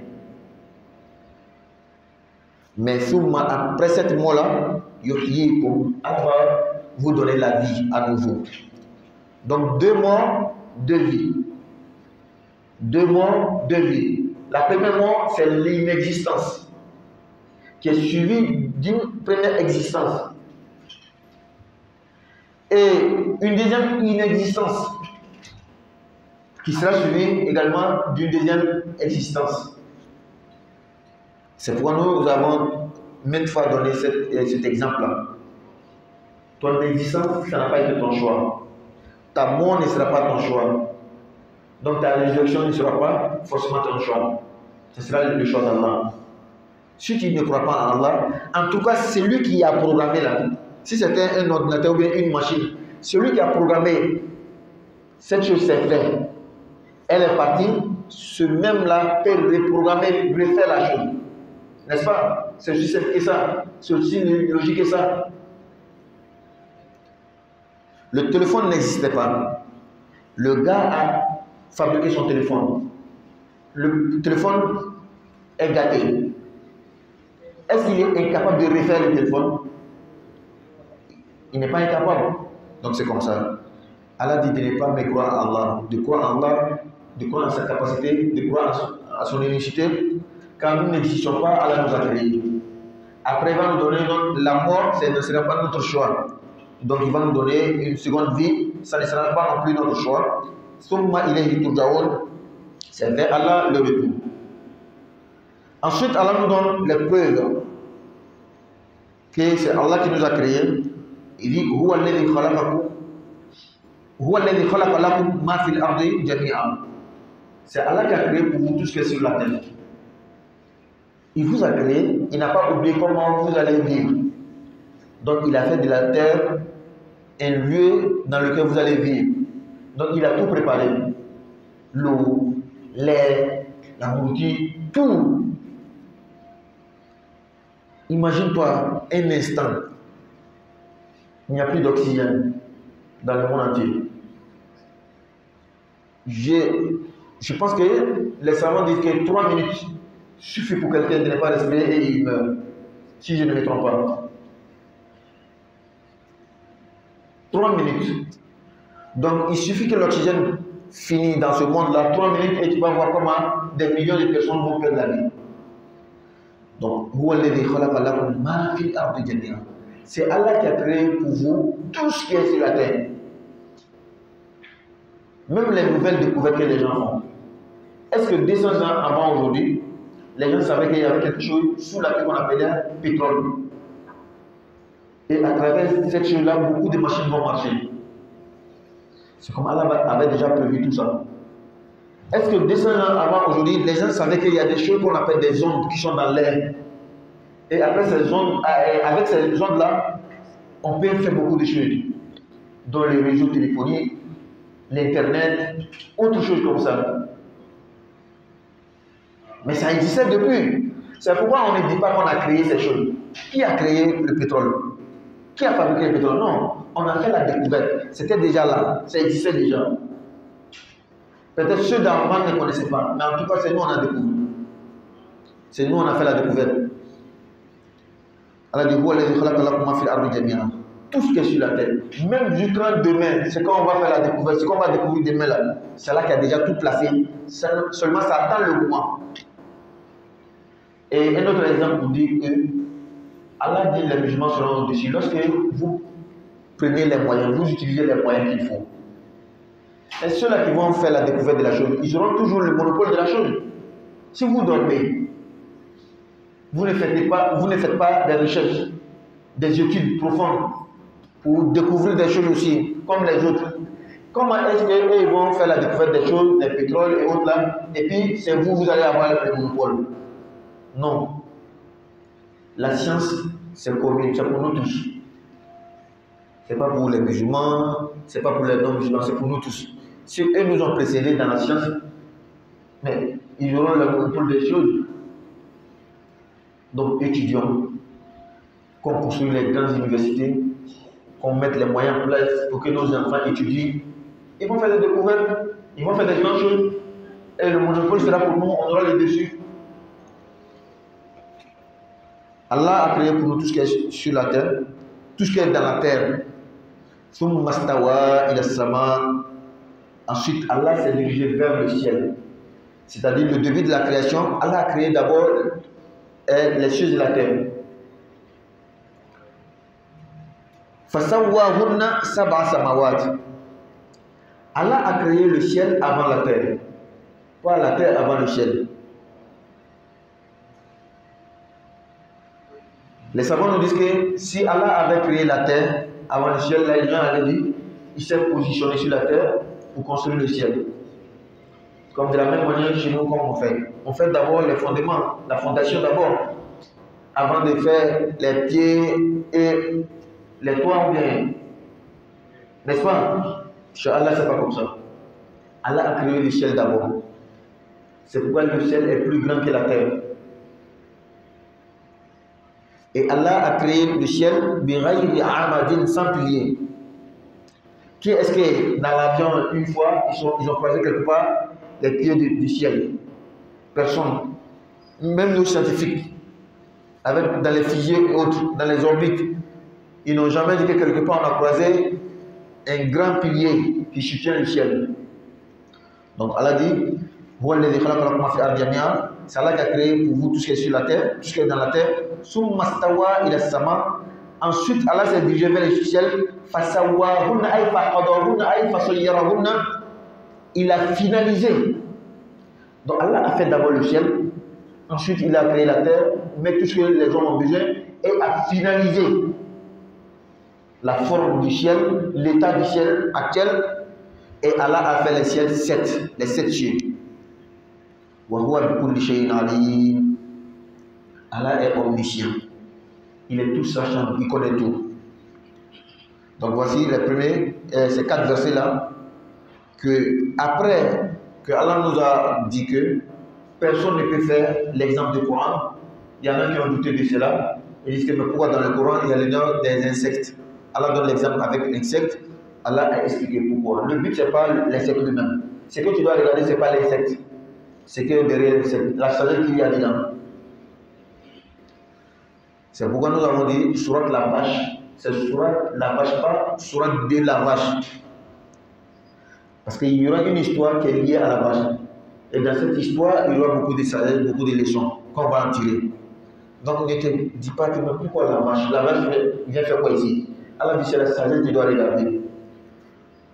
Mais après cette mort-là, Allah va vous donner la vie à nouveau. Donc 2 morts, 2 vies. 2 morts, 2 vies. La première mort, c'est l'inexistence, qui est suivie d'une première existence. Et une deuxième inexistence, qui sera suivie également d'une deuxième existence. C'est pourquoi nous avons maintes fois donné cet exemple-là. Ton existence, ça n'a pas été ton choix. Ta mort ne sera pas ton choix. Donc ta résurrection ne sera pas forcément ton choix. Ce sera le choix d'Allah. Si tu ne crois pas en Allah, en tout cas, c'est lui qui a programmé la vie. Si c'était un ordinateur ou bien une machine, celui qui a programmé cette chose, c'est fait. Elle est partie, ce même-là peut reprogrammer, refaire la chose. N'est-ce pas? C'est aussi simple que ça. C'est aussi logique que ça. Le téléphone n'existait pas. Le gars a fabriqué son téléphone. Le téléphone est gâté. Est-ce qu'il est incapable de refaire le téléphone? Il n'est pas incapable. Donc c'est comme ça. Allah dit de ne pas mécroire à Allah, de croire en Allah, de croire en sa capacité, de croire à son unicité. Quand nous n'existons pas, Allah nous a créés. Après, il va nous donner la mort, ce ne sera pas notre choix. Donc il va nous donner une seconde vie, ça ne sera pas non plus notre choix. Summa ilayhi turja'un, c'est vers Allah le retour. Ensuite, Allah nous donne les preuves que c'est Allah qui nous a créés. Il dit Huwa alladhi khalaqa lakum ma fil ardi jami'an. C'est Allah qui a créé pour vous tout ce qui est sur la terre. Il vous a créé, il n'a pas oublié comment vous allez vivre. Donc il a fait de la terre un lieu dans lequel vous allez vivre. Donc il a tout préparé. L'eau, l'air, la nourriture, tout. Imagine-toi un instant, il n'y a plus d'oxygène dans le monde entier. Je pense que les savants disent que 3 minutes suffit pour quelqu'un de ne pas respirer et il meurt. Si je ne me trompe pas. 3 minutes. Donc il suffit que l'oxygène finisse dans ce monde-là, 3 minutes, et tu vas voir comment des millions de personnes vont perdre la vie. Donc, c'est Allah qui a créé pour vous tout ce qui est sur la terre. Même les nouvelles découvertes que les gens font. Est-ce que 200 ans avant aujourd'hui, les gens savaient qu'il y avait quelque chose sous la terre qu'on appelait pétrole? Et à travers cette chose-là, beaucoup de machines vont marcher. C'est comme Allah avait déjà prévu tout ça. Est-ce que 200 ans avant aujourd'hui, les gens savaient qu'il y a des choses qu'on appelle des ondes qui sont dans l'air? Et après ces ondes, avec ces ondes-là, on peut faire beaucoup de choses. Dans les réseaux téléphoniques, l'Internet, autre chose comme ça. Mais ça existait depuis. C'est pourquoi on ne dit pas qu'on a créé ces choses. Qui a créé le pétrole? Qui a fabriqué le pétrole? Non, on a fait la découverte. C'était déjà là, ça existait déjà. Peut-être ceux d'avant ne connaissaient pas, mais en tout cas, c'est nous on a découvert. C'est nous on a fait la découverte. Allah dit tout ce qui est sur la terre, même jusqu'à demain, c'est quand on va faire la découverte, c'est qu'on va découvrir demain là. C'est là qui a déjà tout placé. Seulement ça attend le moment. Et un autre exemple vous dit que Allah dit les musulmans seront au-dessus. Lorsque vous prenez les moyens, vous utilisez les moyens qu'il faut. Et ceux-là qui vont faire la découverte de la chose, ils auront toujours le monopole de la chose. Si vous dormez, vous ne faites pas des recherches, des études profondes pour découvrir des choses aussi, comme les autres. Comment est-ce qu'ils vont faire la découverte des choses, des pétroles et autres là, et puis c'est vous allez avoir le monopole? Non. La science, c'est commun, c'est pour nous tous. Ce n'est pas pour les musulmans, ce n'est pas pour les non-musulmans, c'est pour nous tous. Si eux nous ont précédés dans la science, mais ils auront le monopole des choses. Donc étudions, qu'on construise les grandes universités, qu'on mette les moyens en place pour que nos enfants étudient. Ils vont faire des découvertes, ils vont faire des grandes choses, et le monopole sera pour nous, on aura le dessus. Allah a créé pour nous tout ce qui est sur la terre, tout ce qui est dans la terre. Ensuite, Allah s'est dirigé vers le ciel. C'est-à-dire le début de la création, Allah a créé d'abord les choses de la terre. Allah a créé le ciel avant la terre. Pas la terre avant le ciel. Les savants nous disent que si Allah avait créé la terre avant le ciel, là, les gens allaient dire il s'est positionné sur la terre pour construire le ciel. Comme de la même manière chez nous, comme on fait. On fait d'abord les fondements, la fondation d'abord, avant de faire les pieds et les toits bien. N'est-ce pas? Chez Allah, c'est pas comme ça. Allah a créé le ciel d'abord. C'est pourquoi le ciel est plus grand que la terre. Et Allah a créé le ciel sans pilier. Qui est-ce que dans l'avion, une fois, ils ont croisé quelque part les pieds du ciel? Personne. même nos scientifiques, dans les fusées et autres, dans les orbites, ils n'ont jamais dit que quelque part on a croisé un grand pilier qui soutient le ciel. Donc Allah dit, c'est Allah qui a créé pour vous tout ce qui est sur la terre, tout ce qui est dans la terre. Ensuite, Allah s'est dirigé vers le ciel. Il a finalisé. Donc Allah a fait d'abord le ciel. Ensuite, il a créé la terre, mais tout ce que les hommes ont besoin, et a finalisé la forme du ciel, l'état du ciel actuel. Et Allah a fait les ciels 7, les 7 cieux. Allah est omniscient. Il est tout sachant, il connaît tout. Donc voici les premiers, ces 4 versets-là, que après que Allah nous a dit que personne ne peut faire l'exemple du Coran, il y en a qui ont douté de cela. Ils disent que mais pourquoi dans le Coran il y a le nom des insectes? Allah donne l'exemple avec l'insecte. Allah a expliqué pourquoi. Le but, ce n'est pas l'insecte lui-même. Ce que tu dois regarder, ce n'est pas l'insecte. C'est que derrière l'insecte, la sagesse qu'il y a dedans. C'est pourquoi nous avons dit sourate la vache. C'est sourate la vache, pas sourate de la vache. Parce qu'il y aura une histoire qui est liée à la vache. Et dans cette histoire, il y aura beaucoup de sagesse, beaucoup de leçons qu'on va en tirer. Donc ne te dis pas que mais pourquoi la vache? La vache vient faire quoi ici? Allah dit c'est la sagesse que tu dois regarder.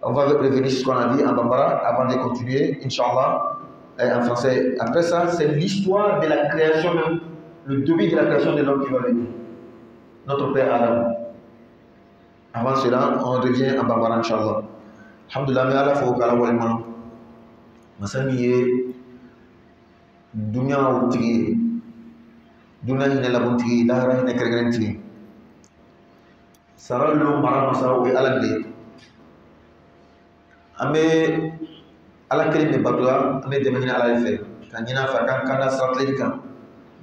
On va revenir sur ce qu'on a dit en Bambara avant de continuer, Inch'Allah, en français. Après ça, c'est l'histoire de la création même, le début de la création de l'homme qui va venir. Notre père Adam. Avant cela, on revient en Bambara, Inch'Allah. Alhamdulillah, mais Allah faut qu'Allah voit le monde. Masami dunya utigi, dunya hine labuntigi, dahara hine kergerentigi. Sarallo maramasa ou alande. Ame ala kelen de batula ame demani ala fe kan nyina fa kan kana strategy kan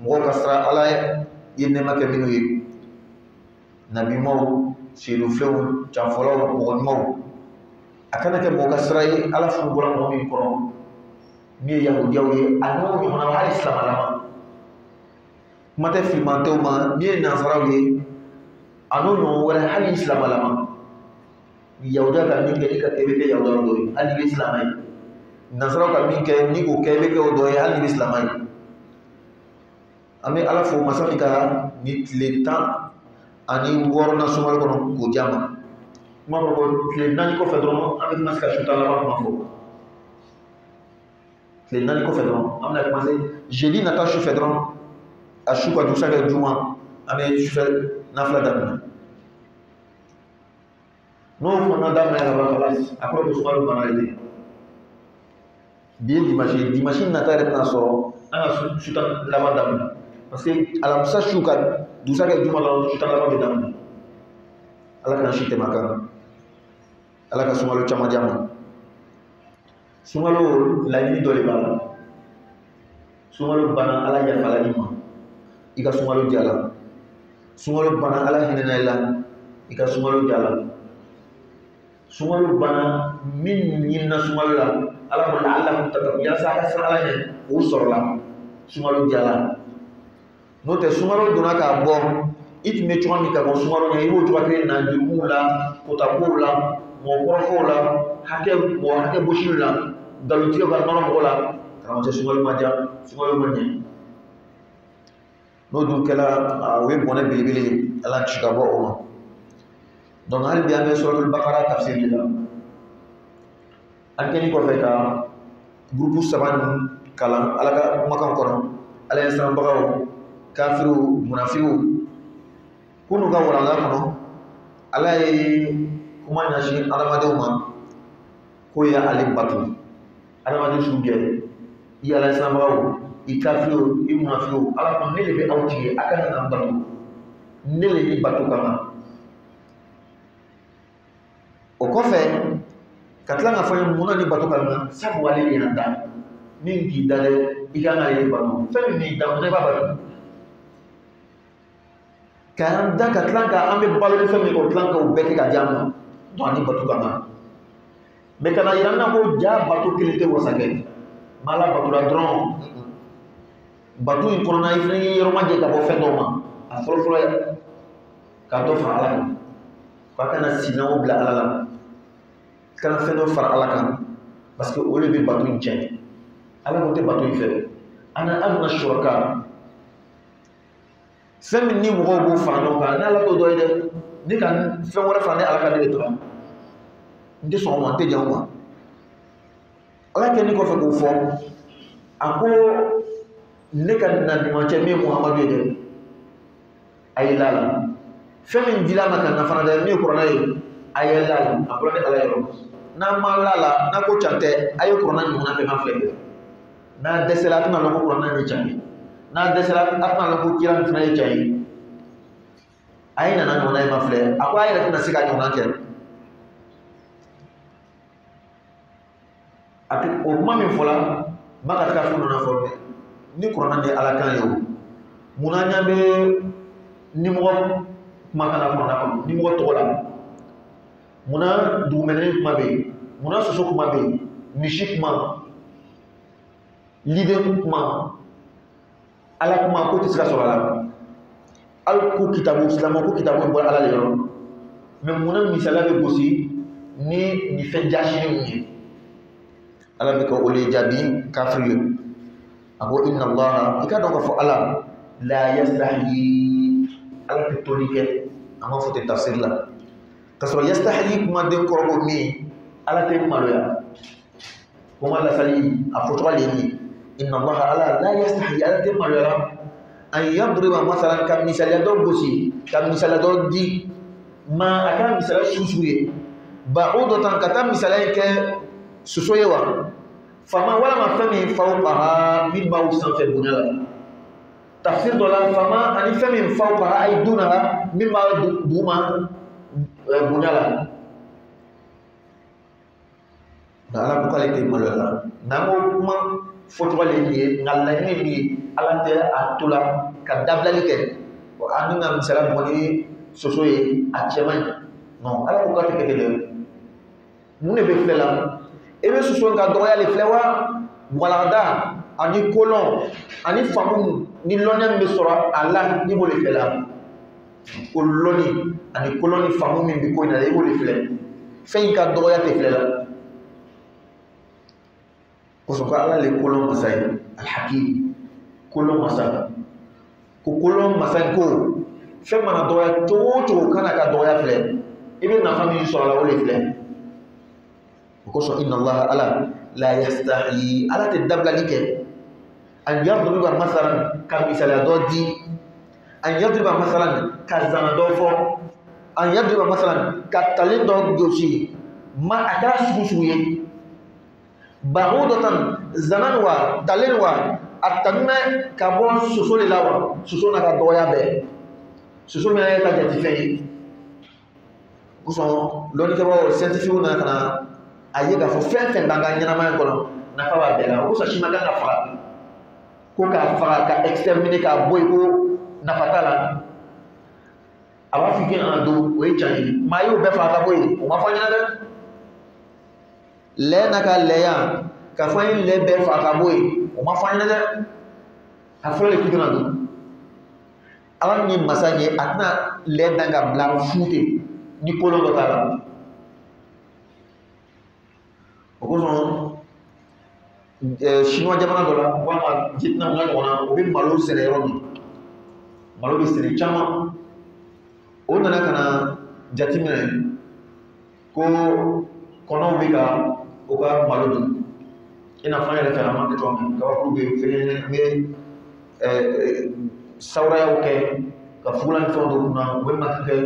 mo kasra ala yenne make minu yi nabi mo siru flew cha folo mo mo akana ke mo kasra yi ala fu bola mo mi ko ni yahudi yawi anu yo na hal islam ala mate filmante ma ni nasara yi anu no wala hal islam ala Yahuda ka min kɛ i ka kɛbɛ kɛ Yahuda dɔ ye hali ni bɛ silamɛ ye Nasara ka min kɛ ni k'o kɛ i bɛ kɛ o dɔ ye hali ni bɛ silamɛ ye an bɛ Ala fo masa min ka ni tile 16 sunkalo kɔnɔ k'o di an ma kuma fɔ ko tile 4 kɔfɛ dɔrɔn an bɛ commencer ka suta laban kuma fɔ tile 4 kɔfɛ dɔrɔn an bɛna commencer jeudi nata su fɛ dɔrɔn a su ka dugusa kɛ juma an bɛ sufɛ nafila daminɛ. Non, on a d'âme à la place. Après, on se voit le bien dimanche, n'a pas de sort. On a su la madame. Parce que à la moussa chouka, d'où ça que du mal, je suis à la madame. À la chute makara. À la kasumalo chamadiama. Sumalo la nuit de l'ébala. Sumalo bana à la yafalanima. Ika sumalo diala. Sumalo bana à la hinela. Ika sumalo diala. Sumalu bana min yinna sumalu la ala ko la ala ko tatam ya sa ka sala ne o sorla sumalu jala no te sumalu dona ka bo it me chwa mi ka bo sumalu ne iwo chwa kre na jumu la ko ta ko la mo ko la hake boshil la dalu tiyo ka nono ko la kama te sumalu maja sumalu manye no du kala we boné bilibili ala chika bo o donc hali bi amé suratul baqara tafsir la ankeni ko feta groupe saban kalam ala ka makan kono ala yasan bagaw kafiru munafiqu kunu ga wala ga kono ala yi kuma nyashi ala maduma ko ya alim batu ala madu subiye ya ala yasan bagaw i kafiru i munafiqu ala ko ne be awti akan am batu ne le batu kama o kɔfɛ ka tila k'a fɔ ye mun na ni bato ka na sabu ale de y'an da min k'i da dɛ i kan ka ye bato fɛn min b'i da mun na i b'a bato k'an da ka tila ka an bɛ balo ni fɛn min kɛ o tila k'o bɛɛ kɛ ka di an ma donc ani bato ka na mɛ ka na yira n na ko ja bato kelen tɛ wasa kɛ ma ala bato la dɔrɔn bato in kɔnɔna i fana ye yɔrɔ ma jɛ ka bɔ fɛn dɔw ma a fɔlɔfɔlɔ ye ka dɔ fara ala kan fa kana sinaw bila ala la kana fɛn dɔ fara ala kan parce que o de bɛ bato in tiɲɛ ala ko tɛ bato in fɛ ana aduna shuraka fɛn min ni mɔgɔw b'o fara ɲɔgɔn kan n'ala t'o dɔ ye dɛ ne ka fɛn wɛrɛ fara ne ala ka ne de tora n tɛ sɔn o ma n tɛ jan o ma ala kɛlen kɔfɛ k'o fɔ a ko ne ka naɲumancɛ min ye muhamadu ye dɛ a ye la la fɛn min dila ma ka na fana dɛ min ye kuranɛ ye a ye la la a bɔra ni ala yɔrɔ n'a ma la la n'a ko can tɛ a ye kuranɛ ɲɔgɔnna bɛɛ ma filɛ n'a dɛsɛla a tɛna lɔn ko kuranɛ ye can ye n'a dɛsɛla a tɛna lɔn ko kira min fana ye can ye a ye nana ɲɔgɔnna ye ma filɛ a ko a yɛrɛ tɛna se ka ɲɔgɔnna kɛ o kuma min fɔla n b'a ka taa fɛn dɔ fɔ dɛ ni kuranɛ ni ala kan ye o munna ɲɛ bɛ nimɔgɔ kumakan na kuranɛ kɔnɔ nimɔgɔ tɔgɔ la munna dugumɛnɛ kuma bɛ yen munna soso kuma bɛ yen misi kuma liden kuma ala kuma ko tɛ se ka sɔrɔ a la hali ko kitabu silamɛ ko kitabu bɔra ala de yɔrɔ mɛ munna misaliya bɛ gosi ni nin fɛn jasinin ye ala bɛ ka o de jaabi kafiri ye a ko inna allaha i ka dɔn k'a fɔ ala la yastahi ala tɛ toli kɛ an b'a fɔ ten tafsir la k'a sɔrɔ yastahi kumaden kɔrɔ ko min ala tɛ maloya kuma lasali a fɔcogo de ye nin inna allaha ala la yastahi ala tɛ maloya an yadriba masalan ka misaliya dɔ gosi ka misaliya dɔ di ma a kɛra misaliya susu ye ba'udatan ka taa misaliya in kɛ soso ye wa fama walama fɛn min fawqaha min b'aw sanfɛ bonya la tafsir dɔ la fama ani fɛn min fawqaha ay dunaha min b'a duguma bonya la nka ala ko k'ale tɛ maloya la n'an ko kuma fɔcogo de ye nin ye nka laɲini min ye ala tɛ a to la ka dabilali kɛ an bɛna misaliya mɔgɔ ni soso ye a cɛ man ɲi non ala ko k'a tɛ kɛ ten dɛ mun de bɛ filɛ la i bɛ soso ka dɔgɔya de filɛ wa walanda ani kolɔn ani faamu ni lɔnɲɛ min bɛ sɔrɔ a la i b'o de filɛ la o lɔnni ani kolɔn ni faamu min bɛ ko in na i b'o de filɛ fɛn in ka dɔgɔya tɛ filɛ la kosɔn ko ala le kolɔn masa ye alhakim kolɔn masa ko kolɔn masa ko fɛn mana dɔgɔya cogo o cogo kana ka dɔgɔya filɛ i bɛ nafa min sɔrɔ a la o de filɛ o kosɔn inna allaha ala la yastahi ala tɛ dabilali kɛ an yadriba masalan ka misaliya dɔ di an yadriba masalan ka zana dɔ fɔ an yadriba masalan ka talen dɔ gosi ma a kɛra sugu sugu ye ba'udatan zanan wa talen wa a tanumɛ ka bɔ soso de la wa soso n'a ka dɔgɔya bɛɛ soso min yɛrɛ ka jate fɛn ye kosɔn lɔnnikɛbaaw scientifique nana ka na a ye k'a fɔ fɛn fɛn b'an ka ɲɛnamaya kɔnɔ nafa b'a bɛɛ la o kosɔn si ma kan ka faga ko k'a faga ka exterminer k'a bɔ yen ko nafa t'a la a b'a fɔ k'i kana don o ye can ye maa y'o bɛɛ faga ka bɔ yen o ma fɔ an ɲɛna dɛ lɛ n'a ka lɛya k'a fɔ an ye lɛ bɛɛ faga ka bɔ yen o ma fɔ an ɲɛna dɛ a fɔra de k'i kana don ala min ye masa ye a tɛna lɛ dan ka bila fu ten ni kolon dɔ t'a la o kosɔn chinois jamana dɔ la walima vietnam n'a ɲɔgɔn na o bɛ malo sɛnɛ yɔrɔ min malo bɛ sɛnɛ caman o nana ka na jateminɛ ko kɔnɔw bɛ ka o ka malo dun i n'a fɔ an yɛrɛ fɛ an b'a kɛ cogo min kabakuru bɛ fɛn bɛ sawurayaw kɛ ka fugulan ni fɛnw dɔ kunna u bɛ maki kɛ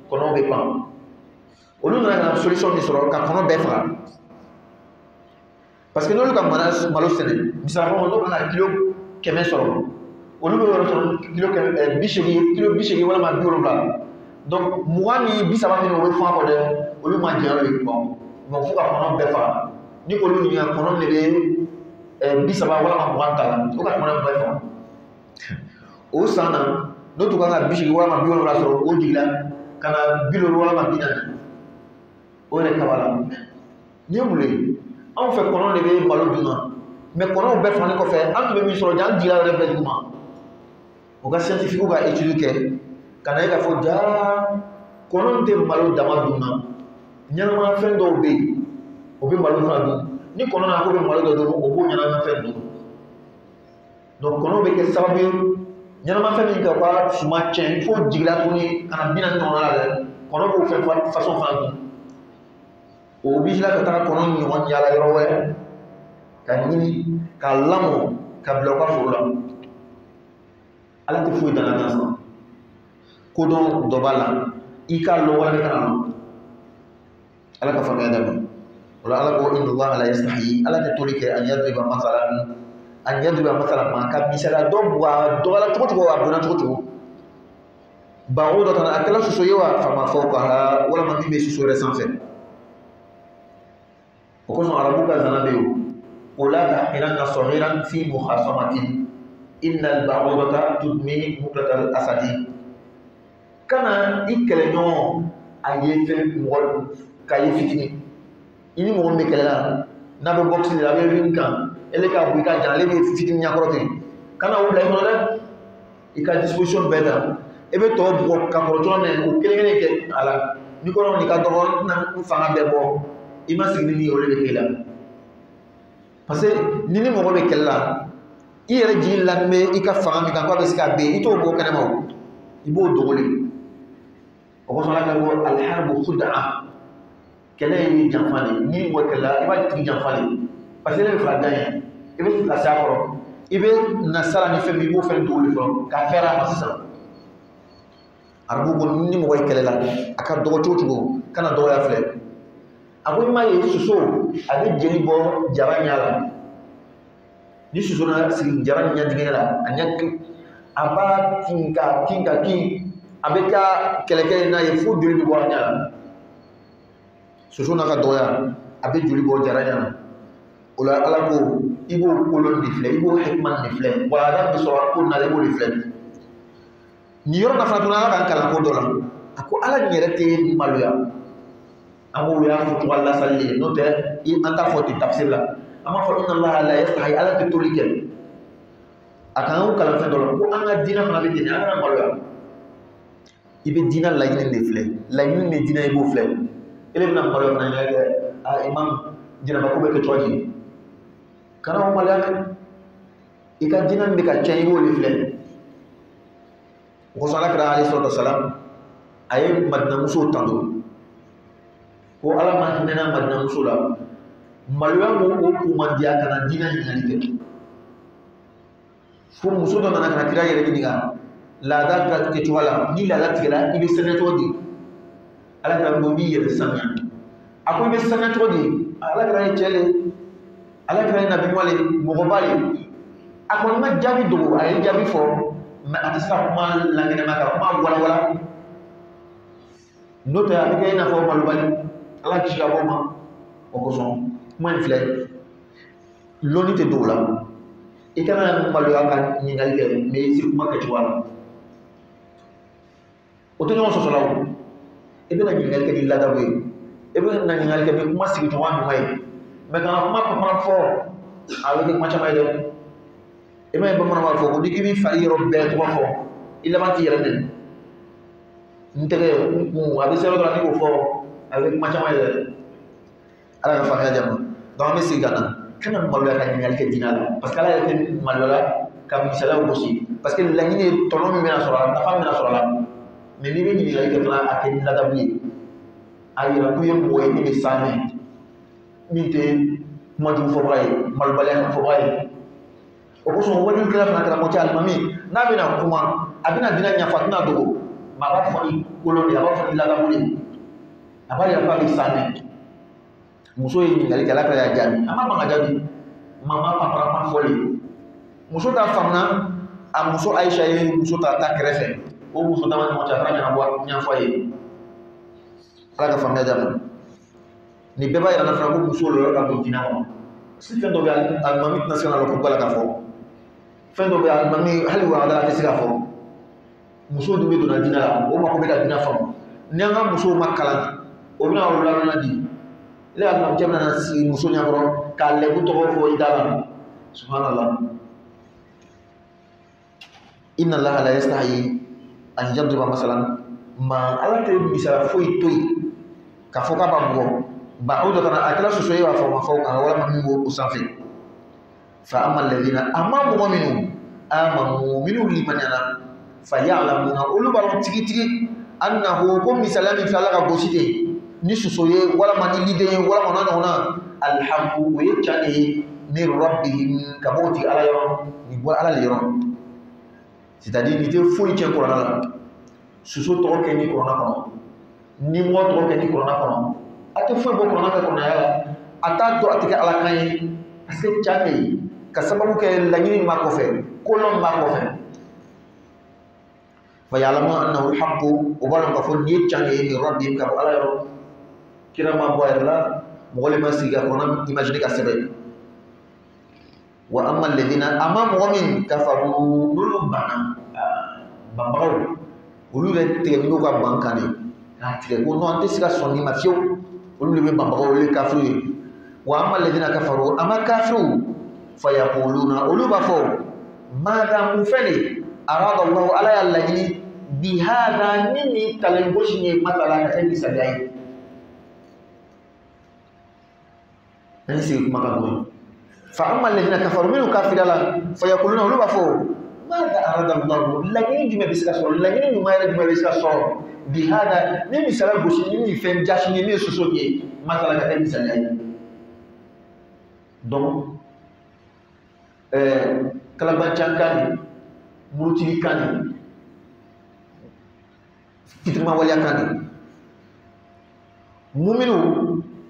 kɔnɔw bɛ pan olu nana ka na solution min sɔrɔ ka kɔnɔ bɛɛ faga parce que n'olu ka malo sɛnɛ misali kɔnɔ n'o kan ka kilo 100 sɔrɔ olu bɛ yɔrɔ sɔrɔ kilo 80 walima 70 donc 20 ni 30 min o bɛ fɔn a kɔ dɛ olu ma jɛn yɔrɔ ye bon fo ka kɔnɔ bɛɛ faga ni olu ɲininka kɔnɔ de bɛ 30 walima 20 ta la fo ka kɔnɔ bɛɛ faga o san na n'o tun kan ka 80 walima 70 sɔrɔ o jigila ka na 70 walima 40 o yɛrɛ kaba la ni ye mun ye anw fɛ kɔnɔ de bɛ malo dun na mais kɔnɔw bɛɛ fani kɔfɛ an tun bɛ min sɔrɔ jan dira yɛrɛ bɛɛ duguma o ka scientifique ka étude kɛ ka na ye k'a fɔ jaa kɔnɔ tɛ malo dama dun na ɲɛnamafɛn dɔw bɛ yen o bɛ malo fana dun ni kɔnɔ na ko bɛ malo dɔ dun o b'o ɲɛnamafɛn dun donc kɔnɔw bɛ kɛ sababu ye ɲɛnamafɛn min ka ka suma tiɲɛ fo jigila tuguni ka na bi naani ɲɔgɔn na dɛ kɔnɔ b'o fɛn façon fana dun o oblige la ka taga kɔnɔ ɲɔgɔn yaala yɔrɔ wɛrɛ ka ɲini k'a lamɔ ka bila u ka foro la ala tɛ foyi dana gansan kodɔn dɔ b'a la i k'a lɔ wɛrɛ kana na ala ka faamuya dama o la ala ko inna allaha la yastahi ala tɛ toli kɛ an yadriba masalan ma ka misaliya dɔ dɔgɔla cogo cogo a bonya cogo cogo bawo dɔ kana a kɛla soso ye wa fama fawqaha walama min bɛ soso yɛrɛ sanfɛ o kosɔn arabu ka zana bɛ yen o la tahqiranna saghiran fi mukhasamatin inna al-ba'udata tudmi muqlatal asadi kana i kɛlɛɲɔgɔn a ye fɛn mɔgɔ k'a ye fitinin i ni mɔgɔ min bɛ kɛlɛ la n'a bɛ boxe la a bɛ ring kan ele ka bɔ i ka jan ale bɛ fitinin ɲakɔrɔ ten kana o bila i kɔnɔ dɛ i ka disposition bɛɛ ta e bɛ tɔw bugɔ ka kɔrɔ cogo min o kelen kelen kɛ a la ni kɔnɔ nin ka dɔgɔ na fanga bɛɛ bɔ i ma sigi ni min ye o de bɛ kɛ i la parce que ni ni mɔgɔ bɛ kɛlɛ la i yɛrɛ jigi lamin bɛ i ka fanga min kan k'a bɛ se ka ben i t'o bɔ kɛnɛma o i b'o dogolen o kosɔn ala ka ko alharbu khudaa kɛlɛ ye janfa de ni mɔgɔ kɛlɛ la i b'a tigi janfa de parce que ne bɛ fɛ a dan ye i bɛ lase a kɔrɔ i bɛ nasara ni fɛn min i b'o fɛn dogolen fɔlɔ ka fɛɛrɛ a ma sisan arabu ko ni mɔgɔ ye kɛlɛ la a ka dɔgɔ cogo cogo kana dɔgɔya filɛ a ko i m'a ye soso a bɛ jeli bɔ jaba ɲɛ la ni soso na sigi jaba ɲɛ dingɛ la a b'a kin ka kin ka kin a bɛ ka kɛlɛkɛ n'a ye fo joli bɛ bɔ a ɲɛ la soso n'a ka dɔgɔya a bɛ joli bɔ jaba ɲɛ la o la ala ko i b'o kolon de filɛ i b'o hikima de filɛ wa ala bɛ sɔrɔ ko na i b'o de filɛ nin yɔrɔ nafa tun ala k'an kalan ko dɔ la a ko ala nin yɛrɛ tɛ maloya an b'o y'a fɔ cogoya lasali ye n'o tɛ an t'a fɔ ten tafsir la an b'a fɔ inna allaha la yastahi ala tɛ toli kɛ a kan o kalan fɛn dɔ la ko an ka diinɛ fana bɛ ten an kana maloya i bɛ diinɛ laɲini de filɛ laɲini de diinɛ i b'o filɛ e de bɛna maloya fana ɲɛna kɛ a imam jɛnɛba ko bɛ kɛ cogo di kana o maloya dɛ i ka diinɛ min bɛ ka tiɲɛ i b'o de filɛ o kosɔn ala kɛra alayhi salatu wasalam a ye madinamusow tanto ko ala ma hinɛna madinamuso la maloya m'o kun man diya ka na diinɛ ɲininkali kɛ fo muso dɔ nana ka na kira yɛrɛ ɲininka laada kɛcogo la ni laada tigɛra i bɛ sɛnɛ cogo di ala kɛra ko n'i yɛrɛ sanuya a ko i bɛ sɛnɛ cogo di ala kɛra ye cɛ le ala kɛra ye nabi ɲuman le mɔgɔba le a kɔni ma jaabi dogo a ye jaabi fɔ mɛ a tɛ se ka kuma lankɛnɛma ka kuma walawala n'o tɛ a bɛ kɛ i n'a fɔ malobali ala kisi ka bɔ ma o kosɔn kuma in filɛ lɔnni tɛ dogo la i kana maloya ka ɲininkali kɛ mɛ i se kuma kɛcogo la o tɛ ɲɔgɔn sɔsɔ la o i bɛna ɲininkali kɛ ni ladabu ye i bɛna ɲininkali kɛ ni kuma sigicogo ɲuman ye mɛ kana kuma bamanan fɔ a bɛ kɛ kuma caman ye dɛ i b'a ye bamananw b'a fɔ ko ni i b'i fari yɔrɔ bɛɛ tɔgɔ fɔ i laban t'i yɛrɛ nɛni n tɛgɛ n kun a bɛ se yɔrɔ dɔ la n'i k'o fɔ a bɛ kɛ kuma caman ye dɛ ala ka faamuya di a ma donc an bɛ segin ka na kana maloya ka ɲininkali kɛ diinɛ la parce que ala yɛrɛ tɛ maloya ka misaliyaw gosi parce que laɲini ye tɔnɔ min bɛna sɔrɔ a la nafa min bɛna sɔrɔ a la mais n'i bɛ ɲininkali kɛ fana a kɛ ni ladabu ye a yira k'u ye mɔgɔ ye min bɛ sanfɛ min tɛ kumajugu fɔbaga ye malobaliya fɔbaga ye o kosɔn wajulikɛla fana kɛra mɔti alimami n'a bɛna kuma a bɛna diinɛ ɲɛfɔ a tɛna dogo mɛ a b'a fɔ ni kolon de a b'a fɔ ni ladabu de a b'a yira k'a bɛ sanfɛ muso ye ɲininkali kɛ ala ka y'a jaabi a ma ban ka jaabi mama paparama fɔlen muso t'a faamuna a muso Ayisa ye muso ta kɛrɛfɛ o muso dama ɲɔgɔn cɛ a taara ɲɛnabɔ ɲɛfɔ a ye ala ka faamuya d'a ma nin bɛɛ b'a yira fana ko muso yɔrɔ ka don diinɛ kɔnɔ si fɛn dɔ bɛ alimami tɛna se ka na lɔ ko ala ka fɔ fɛn dɔ bɛ alimami hali wàhálà tɛ se ka fɔ muso dun bɛ donna diinɛ la o mako bɛ ka diinɛ faamu ni an ka musow ma kalan o bɛna o ladɔnniya di ne y'a dɔn cɛ bɛna sigi muso ɲɛkɔrɔ k'a lɛbu tɔgɔ fɔ i da la subhanallah. Inna Allah la yastahi an yadriba masalan ma ala te misala foi toy ka foka ba bo ba o dana akala so soye wa fo ma fo ka wala ma ngo usafi fa amma alladhina amanu amanu liman yana fa ya'lamuna ulu ba tigi tigi annahu kum misalami fa la ka gosite ni so soye wala ma ni lide wala ma na alhamdu wa yachani min rabbihim kaboti ala yaron ni wala ala yaron. C'est-à-dire qu'il faut y tenir corona. Susu to ke ni corona kono. Ni mo to ke ni corona kono. Ate fo bo corona ka corona ya. Ata to atika ala kay parce que chake ka sababu ke lagini ma ko fe. Kolon ma ko fe. Fa ya'lamu annahu al-haqqu wa balam ka fo ni change ni rabbi ka ala yo. Kira ma bo la mo le ma siga corona imaginer ka sebe. Wa amma alladhina amamu wa min kafaru lulubana bambao ulu le tendo ka bankane na tire ko no ante sika sonni mafio ulu le bambao le kafiru wa amma alladhina kafaru ama kafiru fayaquluna ulu bafo madha mufali arada Allah ala yallani bi hadha nini talengoshi ni matala ka ebi sadai nani si makago فأما الذين كفروا منهم كافرا فيقولون ولو بفو ماذا أراد الله لكن جمع بسكاسور لكن ما يرد جمع بسكاسور بهذا نمي سلام بوشي نمي فهم جاش نمي سوسوني مثلا كتاب مثلا donc kalabancan kani mulutili kani fitrima waliya kani muminu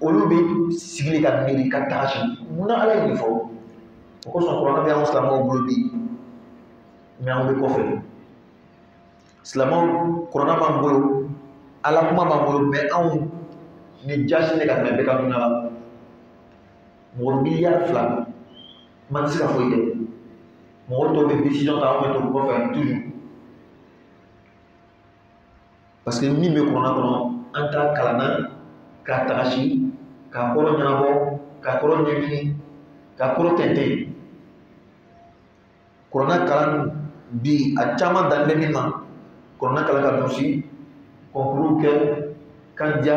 olu be sigili ka miri ka taji muna ala ni fo ko so ko na be islamo bulu bi mi am be ko fe islamo corona ba bulu ala kuma ba bulu be an ni jashi ne ka be ka na mo milliard fla man sika fo ide mo to be décision ta on to ko faire toujours parce que ni me corona kono anta kalana ka tagashi ka koro nyabo ka koro nyemi ka koro tente corona kalan bi a chama dan benima corona kala ka dosi conclure que kandia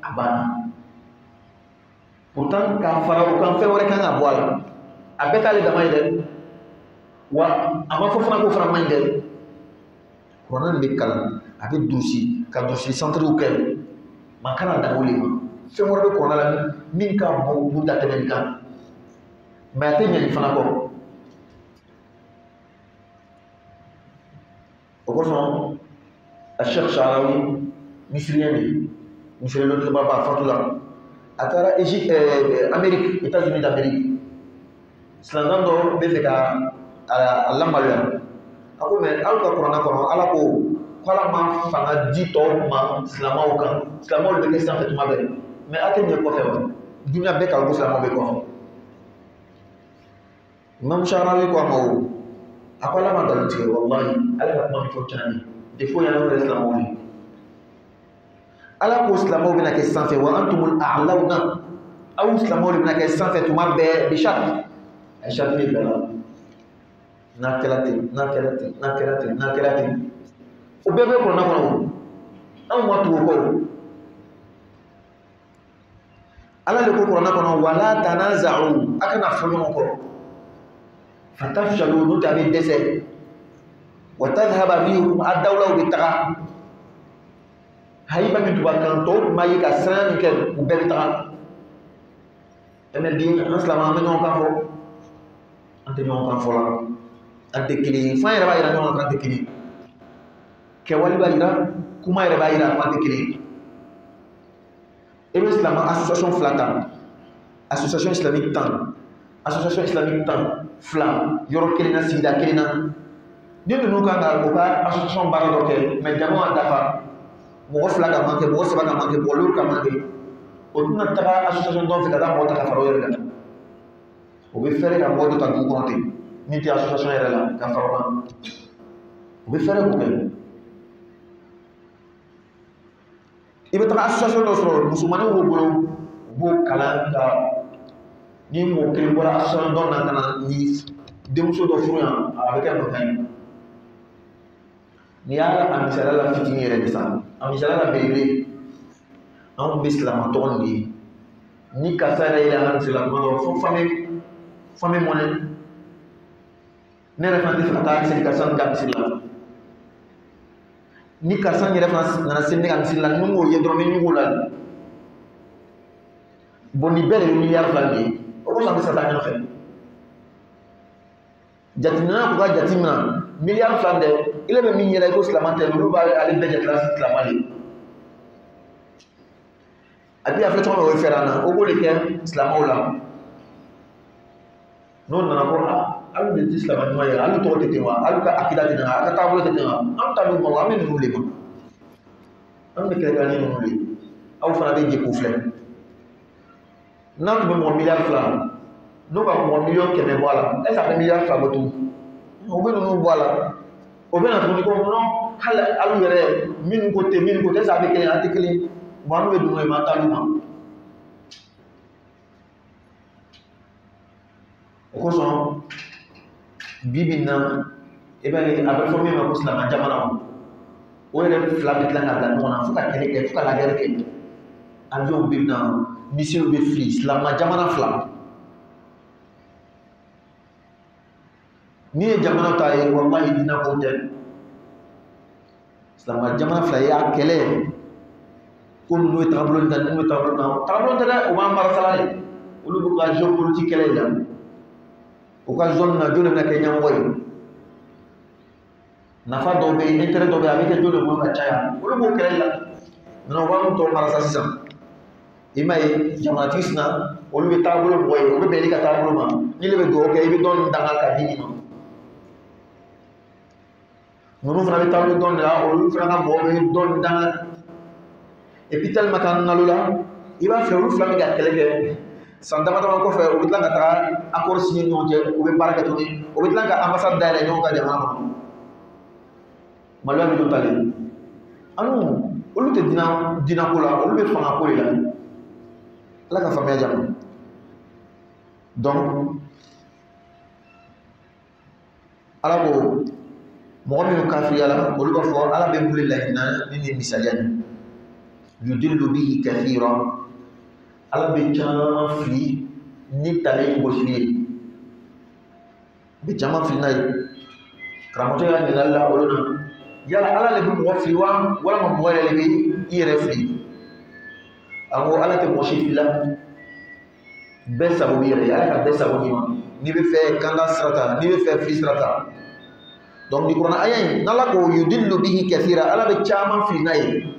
abana pourtant ka fara kan fe wore kan abwala abetale damay de wa ama fo fana ko fara mande corona be kalan abi dosi ka dosi centre au kel makana da wolima fe wore be corona la min ka bo bu da tebe kan mais te nyani fana ko okoson الشيخ شعراوي مصريين مصريين اللي بابا فاتولا atara Egypte Amérique États-Unis d'Amérique slandan do be fe ka Allah malya ako me alka corona kono ala ko kala ma fanga dito ma islamo kan islamo le question fait ma be mais ate ne ko fe wa dunya be ka islamo be ko Imam Sharawi ko ma akola ma dal ti wallahi ala ma ko tani des fois il y a un islam ala ko islam bina ke sans fait wa antumul a'launa aw islam bina ke sans fait tuma be bi shart ay shart ni bela nakelati o bebe ko na ko aw ma tu ko ala le ko ko na ko wala tanaza'u akana fulun ko fatafshalu nutabi dese وتذهب بهم الدولة بالتقى هايبا من تبقى ما يكسران كن وبالتقى أنا الدين أسلم من يوم كفو أنت يوم كفو لا أنت كلي فاين ربا يرا يوم أنت كلي كوالي بايرا كوما يربا يرا أنت كلي الإسلام association flatan association islamique tan association islamique tan flam yoro kelina sida kelina ni nu kan ga ko ka association bara do ke mais jamo dafa mo fla ka manke mo seba ka manke mo lur ka manke o tuna ta association do fi ka da mo ta faro yere da o be fere ka mo do ta ko konte ni ti association yere la ka faro ma o be fere ko ke ibe ta association do so musulmani wo bo bo kala ka ni mo kelen bɔra asɔn dɔ na ka na ni denmuso dɔ furu yan a bɛ kɛ mankan ye n'i y'a a misaliya la fitinin yɛrɛ de sa a misaliya la belebele anw bɛ silamɛ tɔgɔ de ye ni karisa yɛrɛ ye an ka silamɛ dɔ fo famille mɔnɛ ne yɛrɛ fana tɛ fɛ ka taa seli karisa ni ka misiri la ni karisa yɛrɛ fana nana seli ne ka misiri la ni m'o ye dɔrɔn n bɛ ɲugu la bon nin bɛɛ de ye miliyari 2 de ye o kosɔn an bɛ se ka taa ɲɔgɔn fɛ jateminɛna k'u ka jate minɛ miliyari 2 dɛ ile bɛ min yɛlɛ i ko silamɛ tɛ olu b'ale bɛɛ jate la silamɛ de a bɛ filɛ cogo min o ye fɛɛrɛ na o b'o de kɛ silamɛw la n'o nana ko hali de tɛ silamɛ ɲuman ye hali tɔgɔ tɛ ten wa hali ka akida tɛ ten wa a ka taabolo tɛ ten wa an ta l'u ma wa an bɛ ninnu de ma an bɛ kɛlɛ ni ninnu de aw fana bɛ jɛ k'u filɛ n'a tun bɛ mɔgɔ miliyari 2 n'o ka mɔgɔ miliyɔn 100 bɔ a la est-ce que a bɛ miliyari 2 bɔ tuguni o bɛ ninnu bɔ a la o bɛ na tuguni ko non hali alu yɛrɛ minnu ko ten minnu ko ten est-ce que a bɛ kelen an tɛ kelen bon an bɛ dunun ye ma an ta l'u ma o kosɔn bi bi in na i b'a ye a bɛ fɔ min ma ko silamɛ jamana o yɛrɛ fila bɛ tila ka bila ɲɔgɔn na fo ka kɛlɛ kɛ fo ka lagɛrɛ kɛ avion bɛ na missile bɛ fili silamɛ jamana fila n'i ye jamana ta ye wallahi dina ko tɛ silamɛ jamana fila ye a kɛlɛ ko ninnu ye taabolo ta ninnu ye taabolo ta taabolo tɛ dɛ o b'an marasala de olu b'u ka géopolitique kɛlɛ la u ka zone na jɔn de bɛna kɛ ɲɛmɔgɔ ye nafa dɔw bɛ yen intérêt dɔw bɛ yen a bɛ kɛ jɔn de bolo ka caya olu b'o kɛlɛ la maintenant u b'an tɔ marasa sisan i m'a ye jamanatigi sinna olu bɛ taabolo mɔgɔ ye o bɛ bɛn n'i ka taabolo ma n'i le bɛ dugawu kɛ i bɛ dɔɔni danga ka di nin ma ninnu fana bɛ taabolo dɔɔni de la olu fana ka mɔgɔw bɛ dɔɔni danga et puis tellement k'an nalo la i b'a fɛ olu fila bɛ ka kɛlɛ kɛ san dama dama kɔfɛ u bɛ tila ka taga accord signer ni ɲɔgɔn cɛ u bɛ baara kɛ tuguni u bɛ tila ka ambassade dayɛlɛ ɲɔgɔn ka jamana kɔnɔ maloya bɛ don talen anu olu tɛ dinako la olu bɛ fangako de la ala ka faamuya jama donc ala ko mɔgɔ minnu kafiriya la olu b'a fɔ ala bɛ wuli lahinɛ ni nin misaliya nin yudillu bihi kathira ala bɛ caman fili ni talen gosili ye a bɛ caman fili n'a ye karamɔgɔ y'a ɲininkali la olu na yala ala de bɛ mɔgɔ fili wa walima mɔgɔ yɛrɛ de bɛ i yɛrɛ fili a ko ala tɛ mɔgɔ si fili la bɛɛ sago b'i yɛrɛ ye ala ka bɛɛ sago d'i ma n'i bɛ fɛ kanda sira ta n'i bɛ fɛ fili sira ta donc ni kuranɛ aya in n'ala ko yudillu bihi kathira ala bɛ caman fili n'a ye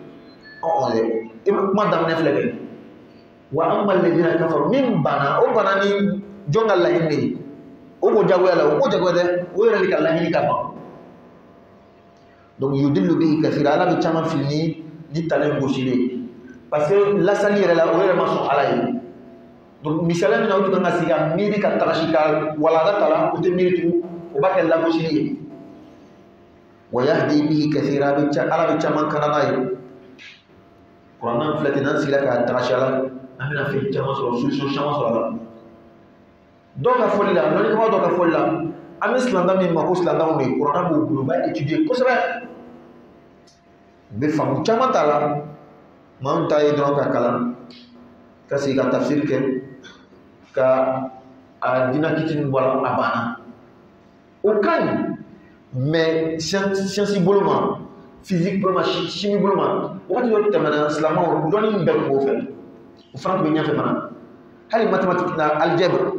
dɛ i bɛ kuma daminɛ filɛ kɛ wa amma alladhina kafaru min bana o bana ni jɔn ka laɲini ye o ko jagoya la o ko jagoya dɛ o yɛrɛ de ka laɲini ka ban donc yudillu bihi kathira ala bɛ caman fili ni talen gosili ye parce que lasali yɛrɛ la o yɛrɛ ma sɔn ala ye donc misaliya min na olu kan ka sigi ka miiri ka tagasi ka walanda ta la o tɛ miiri tugun o b'a kɛ lagosili ye wa yahdi bihi kathira ala bɛ caman kana n'a ye kuranɛ filɛ ten n'an sigila ka tagasi a la an bɛna fɛn caman sɔrɔ solution caman sɔrɔ a la dɔw ka fɔli la dɔnnikɛbaga dɔw ka fɔli la an bɛ silamɛ min ma ko silamɛw de ye kuranɛ b'o bolo u b'a étudier kosɛbɛ u bɛ faamu caman t'a la maa min ta ye dɔrɔn ka kalan ka sigi ka tafsir kɛ ka a dina kitinin bɔ a la a banna o ka ɲi mais science bolo ma physique bolo ma chimie bolo ma waati dɔ tɛmɛna silamɛw dɔnni min bɛɛ tun b'o fɛ o fana tun bɛ ɲɛfɛ fana hali mathématique na algèbre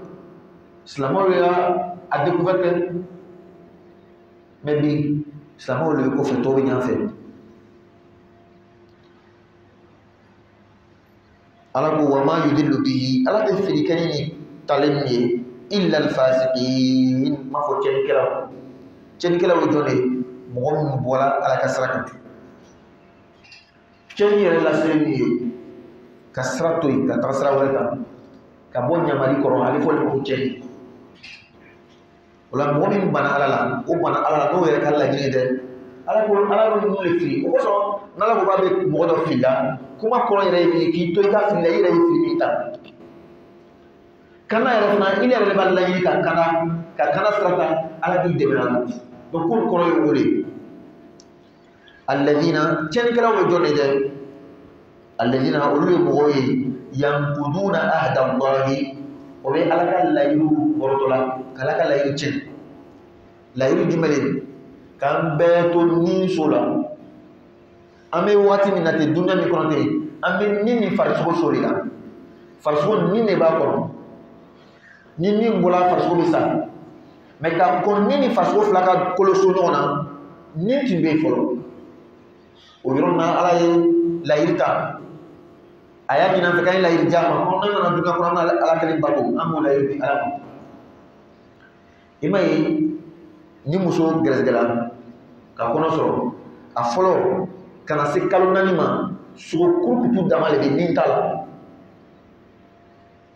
silamɛw y'a découvert kɛ mais bi silamɛw de bɛ kɔfɛ tɔw bɛ ɲɛfɛ ala ko wa ma yudillu bihi ala tɛ fili kɛ ni talen min ye illa al-fasiqin ma fɔ cɛnnikɛlaw ye jɔn de ye mɔgɔ minnu bɔra ala ka sira kan cɛnni yɛrɛ lase min ye ka sira to yen ka taga sira wɛrɛ kan ka bɔ ɲamali kɔrɔ a bɛ fɔ de ko cɛnni o la mɔgɔ min bana ala la o bana ala la n'o yɛrɛ ka laɲini dɛ ala bɛ ninnu de fili o kosɔn n'ala ko k'a bɛ mɔgɔ dɔ fili la kuma kɔrɔ yɛrɛ ye min ye k'i to i ka fili la i yɛrɛ ye fili min ta kana yɛrɛ fana i yɛrɛ de b'a laɲini ka kana sirata ala b'i dɛmɛ a la donc ko kɔrɔ ye o de alladhina tiɲɛnikɛlaw bɛ jɔn de dɛ alladhina olu ye mɔgɔw ye yankuduna ahda allahi o bɛ ala ka layiru bɔrɔtɔ la ka ala ka layiru tiɲɛ layiru jumɛn de k'an bɛɛ to ni so la an bɛ waati min na ten dunuya min kɔnɔ ten an bɛ ni farisogo so de la farisogo ni de b'a kɔnɔ ni min bɔra farisogo bɛ sa mɛ ka kɔn ni farisogo fila ka kolo so ɲɔgɔn na ni tun bɛ yen fɔlɔ o yɔrɔ na ala ye layiru ta a y'a ɲini an fɛ k'an ye layiru di a ma ko n'an nana dunuya kɔnɔ an bɛ ala kelen bato an b'o layiru di ala ma i ma ye ni muso gɛrɛsɛgɛra ka kɔnɔ sɔrɔ a fɔlɔ kana se kalo 4 ma sogo kurukutu dama de bɛ nin ta la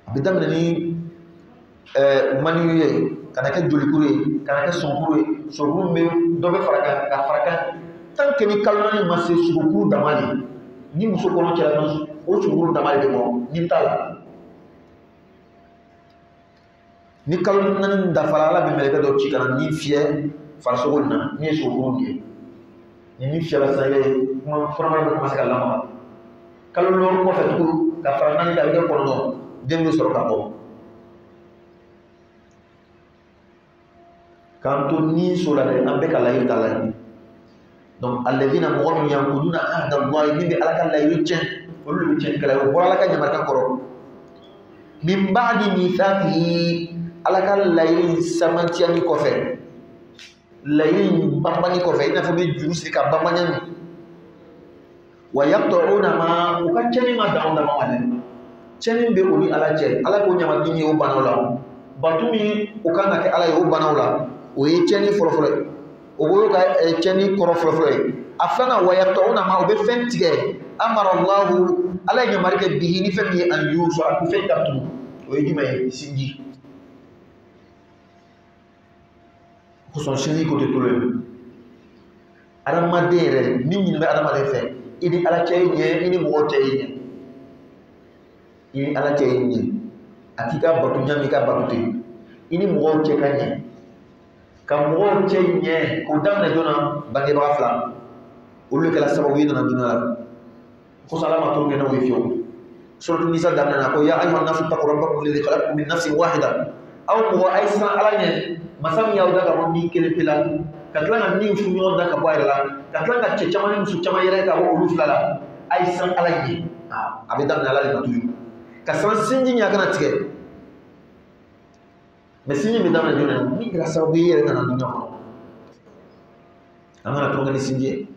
a bɛ daminɛ ni maniyu ye kana kɛ jolikuru ye kana kɛ sɔnkuru ye sɔnkuru bɛ dɔ bɛ fara kan ka fara kan tant que ni kalo 4 ma se sogo kuru dama de ni muso kɔnɔ cɛla dɔrɔn o sogo kuru dama de bɛ bɔ nin ta la ni kalo 4 dafara ala bɛ mɛlɛkɛ dɔ ci ka na ni fiyɛ farisogo in na ni ye sogo kuru ye ni fiyɛla sisan kɔnɔbara bɛ commencer ka lamaga kalo 6 kɔfɛ tugun ka fara 4 kan a bɛ kɛ kɔnɔntɔn den bɛ sɔrɔ ka bɔ k'an to ni so la dɛ an bɛ ka layiru ta la ye donc alladhina mɔgɔ min yankuduna ahda allahi min bɛ ala ka layiru tiɲɛ olu de bɛ tiɲɛnikɛla ye o bɔra ala ka yamaruya kɔrɔ min ba'di mithaqihi ala ka layiru samantiyani kɔfɛ layiru banbani kɔfɛ i n'a fɔ bɛ juru siri ka banbanya min wa yaqta'una ma u ka tiɲɛni ma dan o dama ma dɛ tiɲɛni bɛ o ni ala cɛ ala k'o ɲamaden ye o banaw la bato min o kan ka kɛ ala ye o banaw la o ye tiɲɛni fɔlɔfɔlɔ ye o b'o ka tiɲɛni kɔrɔ fɔlɔfɔlɔ ye a filanan wa yaqta'una ma o bɛ fɛn tigɛ amara allahu ala ye yamaruya kɛ bihi ni fɛn min ye an yusu a ko fɛn ka tunu o ye jumɛn ye sinji kosɔn sinji ko tɛ tolo ye adamaden yɛrɛ min ɲini bɛ adamaden fɛ i ni ala cɛ ye ɲɛ i ni mɔgɔw cɛ ye ɲɛ i ni ala cɛ ye ɲɛ a k'i ka bato ɲami i ka bato ten i ni mɔgɔw cɛ ka ɲɛ ka mɔgɔw cɛ ɲɛ k'o daminɛ joona bangebaga fila olu kɛra sababu ye nana dunuya la kosɔn ala ma to kɛ n'o ye fiyewu suratu nisa daminɛ na ko ya ayyuhan nasu ittaqu rabbakum alladhi khalaqakum min nafsin wahida aw mɔgɔ a ye siran ala ɲɛ masa min y'aw da ka bɔ ni kelen pe la ka tila ka ni furu ɲɔgɔn da ka bɔ a yɛrɛ la ka tila ka cɛ caman ni muso caman yɛrɛ ka bɔ olu fila la a ye siran ala ɲɛ a bɛ daminɛ ala de ma toujours ka siran sinji ɲɛ a kana tigɛ mɛ sinji bɛ daminɛ jɔn ni kɛra sababu ye yɛrɛ nana dunuya kɔnɔ an kana tulonkɛ ni sinji ye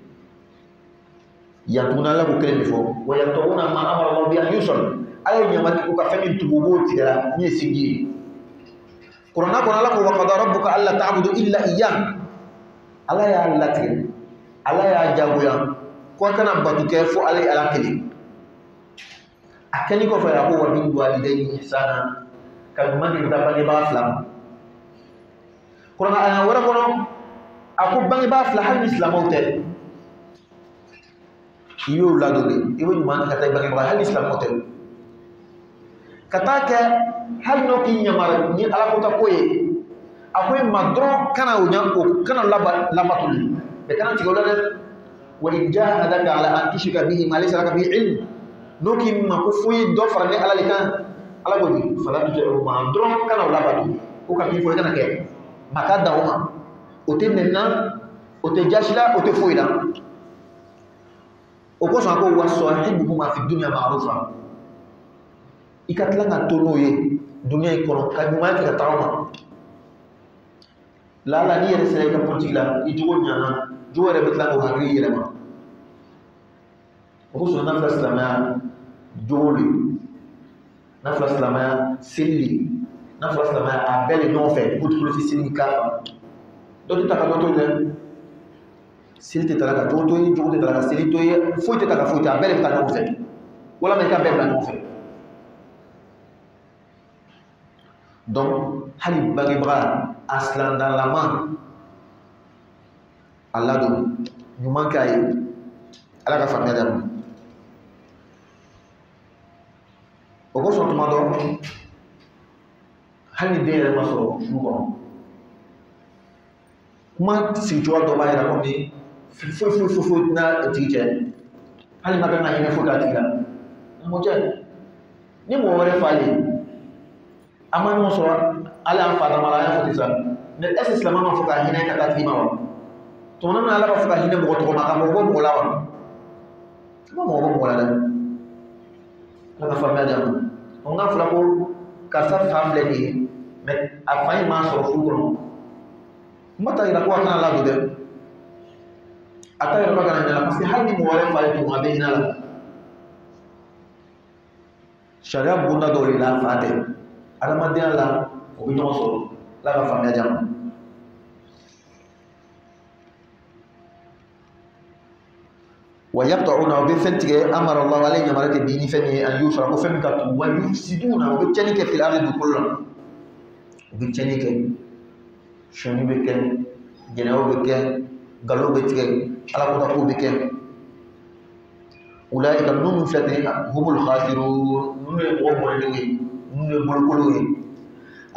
yan tuguni ala ko kelen de fɔ wa yaqta'una ma amara allahu bi an yusal ala ye ɲama ko ka fɛn min tugu o b'o tigɛra min ye sinji ye kuranna kɔnɔ ala ko wa qada rabbuka alla ta'budu illa iyyah ala y'a latigɛ ala y'a jagoya ko a kana bato kɛ fo ale ala kelen a kɛli kɔfɛ a ko wa bil walidayni ihsana ka ɲuman de da bangebaga fila ma kuranna aya wɛrɛ kɔnɔ a ko bangebaga fila hali ni silamɛw tɛ i y'o ladon de i bɛ ɲuman ka taa i bangebaga hali ni silamɛw tɛ ka taa kɛ hali n'o k'i yamara ni alakota ko ye a ko i ma dɔrɔn kana o ɲa o kana labatoli mɛ kana tigɛ o la dɛ wa in jahadaka ala an tushrika bihi ma laysa laka bihi ilm n'o k'i ma ko fo ye dɔ fara ne ala de kan ala ko di fala tuti'uhuma dɔrɔn kana o labato ko ka k'i fɔ i kana kɛ ma ka dan o ma o tɛ nɛni na o tɛ jasi la o tɛ foyi la o kosɔn a ko wa sahibuhuma fi dunya ma'rufa i ka tila ka to n'o ye dunuya in kɔnɔ ka ɲuman kɛ ka taga ma lala n'i yɛrɛ sera i ka politique la i jogo ɲana jogo yɛrɛ bɛ tila k'o hakili yɛlɛma o kosɔn n'a fila silamɛya jogo le n'a fila silamɛya seli le n'a fila silamɛya a bɛɛ le ɲɔgɔn fɛ ko tukolo tɛ seli ni k'a fa dɔ tɛ ta ka dɔ to ye dɛ seli tɛ ta ka jogo to ye jogo tɛ ta ka seli to ye foyi tɛ ta ka foyi to a bɛɛ le bɛ taa ɲɔgɔn fɛ walama i ka bɛɛ bila ɲɔgɔn fɛ donc hali bangebaga a silandalama a ladon ɲuman k'a ye ala ka faamuya d'a ma o kosɔn tuma dɔ hali den yɛrɛ ma sɔrɔ furu kɔnɔ kuma sigicogoya dɔ b'a yira ko ni foyi n'a tigi cɛ hali n'a kan ka hinɛ foyi k'a tigi la mɔ cɛ ni mɔgɔ wɛrɛ falen a ma ɲɔgɔn sɔrɔ ala y'an fa dama la an y'a fɔ ten sa mais est ce que silamɛ ma fɔ ka hinɛ ka taa tigi ma wa tɔmɔnɔ min ala b'a fɔ ka hinɛ mɔgɔ tɔgɔ ma ka mɔgɔ bɔ mɔgɔ la wa a ma mɔgɔ bɔ mɔgɔ la dɛ ala ka faamuya di a ma n ka fɔla ko karisa fa filɛ nin ye mais a fa in m'a sɔrɔ furu kɔnɔ n ma taa yira ko a kana ladon dɛ a ta yira ko a kana hinɛ la parce que hali ni mɔgɔ wɛrɛ fa ye tun a bɛ hinɛ la sariya bonda dɔw de la fa tɛ adamadenya la o bɛ ɲɔgɔn sɔrɔ ala ka faamuya di a ma ويقطعون وبفنتك أمر الله عليه مرات الدين فني أن يشرك فمك ويفسدون وبتشنك في الأرض كلها وبتشنك شنو بك جناو بك قالوا بك على قطعوا بك أولئك النوم فلتين هم الخاسرون نون يبغون نون يبغون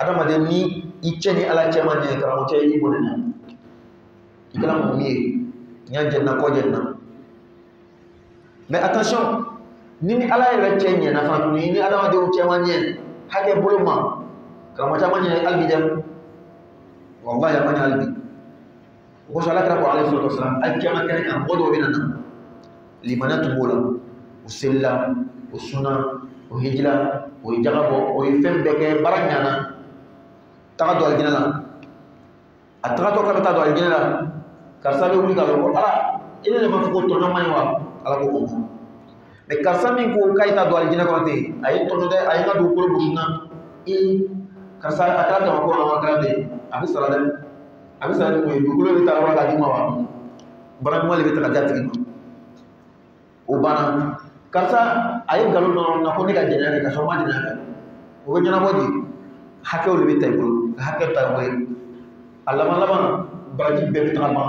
هذا ما دمني يتشني على جماعة كلام تشي يبغون كلام مي ينجنا كوجنا mais attention ni ala yɛrɛ cɛ ɲɛna fana tuguni ni adamadenw cɛ ma ɲɛ hakɛ bolo ma karamɔgɔ caman ɲɛ hali bi dɛ wallahi a ma ɲɛ hali bi o kosɔn ala kɛra ko alayhi salatu wasalam hali kiyama kɛnɛ kan mɔgɔ dɔw bɛ na limaniya tun b'o la o selila o sunna o hijira o ye jaga bɔ o ye fɛn bɛɛ kɛ baara ɲana taga don alijinɛ la a tagatɔ k'a bɛ taa don alijinɛ la karisa bɛ wuli k'a lɔ ko ala e ne de b'a fɔ ko tɔnɔ man ɲi wa ala ko o mais karisa min ko k'a ta don alijinɛ kɔnɔ ten a ye tɔnɔ dɛ a ye n ka dugukolo gosi na karisa a kɛra jama ko la wa a kɛra ten a bɛ sara dɛ a bɛ sara ni mun ye dugukolo bɛ taa yɔrɔ la k'a di ma wa baara ɲuman de bɛ ta ka di a tigi ma o banna karisa a ye nkalon dɔ na ko ne ka jɛnɛya kɛ ka sɔrɔ n ma jɛnɛya kɛ o bɛ ɲɛnabɔ di hakɛw de bɛ ta i bolo ka hakɛ ta i bolo a laban baraji bɛɛ bɛ taga ban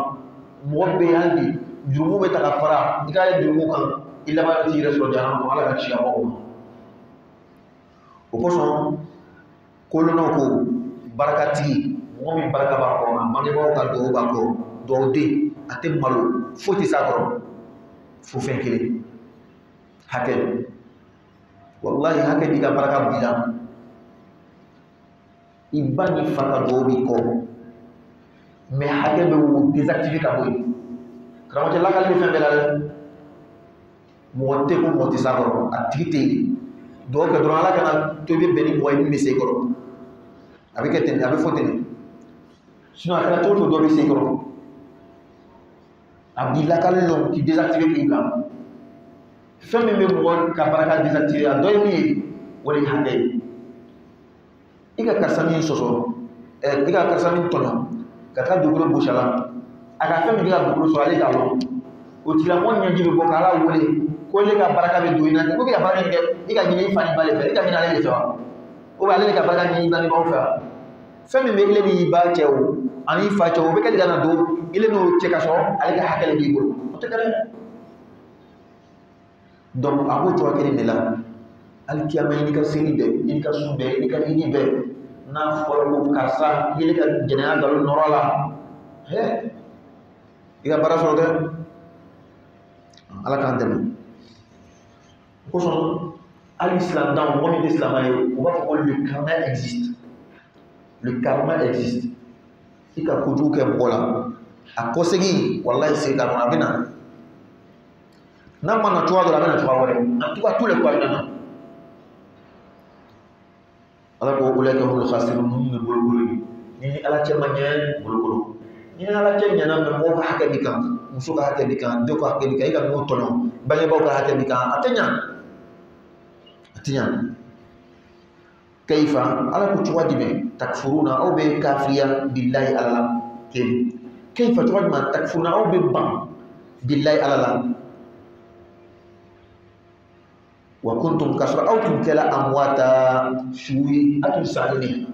mɔgɔ bɛ yen hali bi jurumu bɛ ta ka fara i k'a ye jurumu kan i laban t'i yɛrɛ sɔrɔ jana kɔnɔ ala ka ci a bɔ o ma o kosɔn kolonnaw ko barakatigi mɔgɔ min baraka b'a kɔrɔ a bangebaaw ka dugawu b'a kɔrɔ dugawuden a tɛ malo foyi tɛ s'a kɔrɔ fo fɛn kelen hakɛ wallahi hakɛ b'i ka baraka b'i la i ba ni fa ka dugawu b'i kɔ mais hakɛ bɛ wo désactiver ka bɔ yen karamɔgɔ lakali bɛ fɛn bɛɛ la dɛ mɔgɔ tɛ ko mɔgɔ tɛ s'a kɔrɔ a tigi tɛ yen dugawu kɛ dɔrɔn ala kana to i bɛ bɛn ni mɔgɔ ye min bɛ se i kɔrɔ a bɛ kɛ ten a bɛ fɔ ten sinon a kɛra cogo o cogo dɔ bɛ se i kɔrɔ a b'i lakali lɔn k'i désactiver k'i bila fɛn min bɛ mɔgɔ ka baraka désactiver a dɔ ye min ye o de ye hakɛ ye i ka karisa min sɔsɔ i ka karisa min tɔɲɔ ka taa dugukolo gosi a la a ka fɛn min kɛ ka dugukolo sɔrɔ ale k'a lɔn o tigilamɔgɔ ɲɛji bɛ bɔ k'ala wele ko ale ka baraka bɛ don i la ko bɛ ka baraka in kɛ i ka ɲini i fa ni ba de fɛ i ka ɲini ale de fɛ wa ou bien ale de ka baraka ɲini i bangebaaw fɛ wa fɛn min bɛ ile ni ba cɛ o ani i fa cɛ o bɛ kɛ de ka na don ile n'o cɛ ka sɔrɔ ale ka hakɛ de b'i bolo o tɛ kɛ dɛ donc a b'o cogoya kelen de la hali kiyama i ni ka seli bɛɛ i ni ka sun bɛɛ i ni ka hiji bɛɛ n'a fɔra ko karisa i ye ka jɛnɛya nkalon nɔrɔ la hɛ i ka baara sɔrɔ dɛ ala k'an dɛmɛ o kosɔn hali silamɛdan mɔgɔ min tɛ silamɛ ye o b'a fɔ ko le karma existe le karma existe i ka kojugu kɛ mɔgɔ la a kɔsegin walahi segin ka kɔnɔ a bɛ na n'a ma na cogoya dɔ la a bɛ na cogoya wɛrɛ en tout cas tous les fois a bɛ na ala ko ulaika humul khasirun ninnu ye bolokolo ye ni ala cɛ ma ɲɛ bolokolo ni ala cɛ ɲɛna mɛ mɔgɔw ka hakɛ b'i kan muso ka hakɛ b'i kan denw ka hakɛ b'i kan i ka ninnu tɔɲɔ bangebaaw ka hakɛ b'i kan a tɛ ɲa a tɛ ɲa kayfa ala ko cogoya jumɛn takfuruna aw bɛ kafiriya billahi ala la kelen kayfa cogoya jumɛn takfuruna aw bɛ ban billahi ala la wa kuntum kasra aw tun kɛla amwata suye a tun salen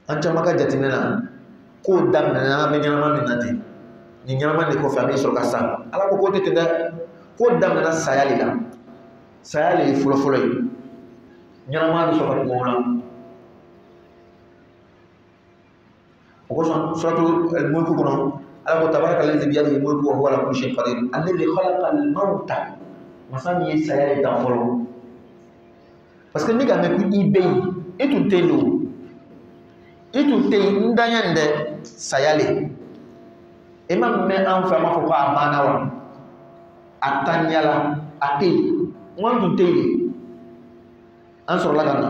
an caman ka jateminɛ na k'o daminɛna an bɛ ɲɛnama min na ten nin ɲɛnama de kɔfɛ an bɛ sɔrɔ ka sa ala ko k'o tɛ ten dɛ k'o daminɛna saya de la saya de ye fɔlɔfɔlɔ ye ɲɛnama bɛ sɔrɔ ka tɛmɛ o la وقصة سورة الملك كنا على تبارك الذي بيده الملك وهو على كل شيء قدير الذي خلق الموت مثلا يسير دافلو parce que niga me ku ibei itu telo itu te ndanya nde sayale ema me an fa ma fo ka amana wa atanyala ate wantu tele an so laga na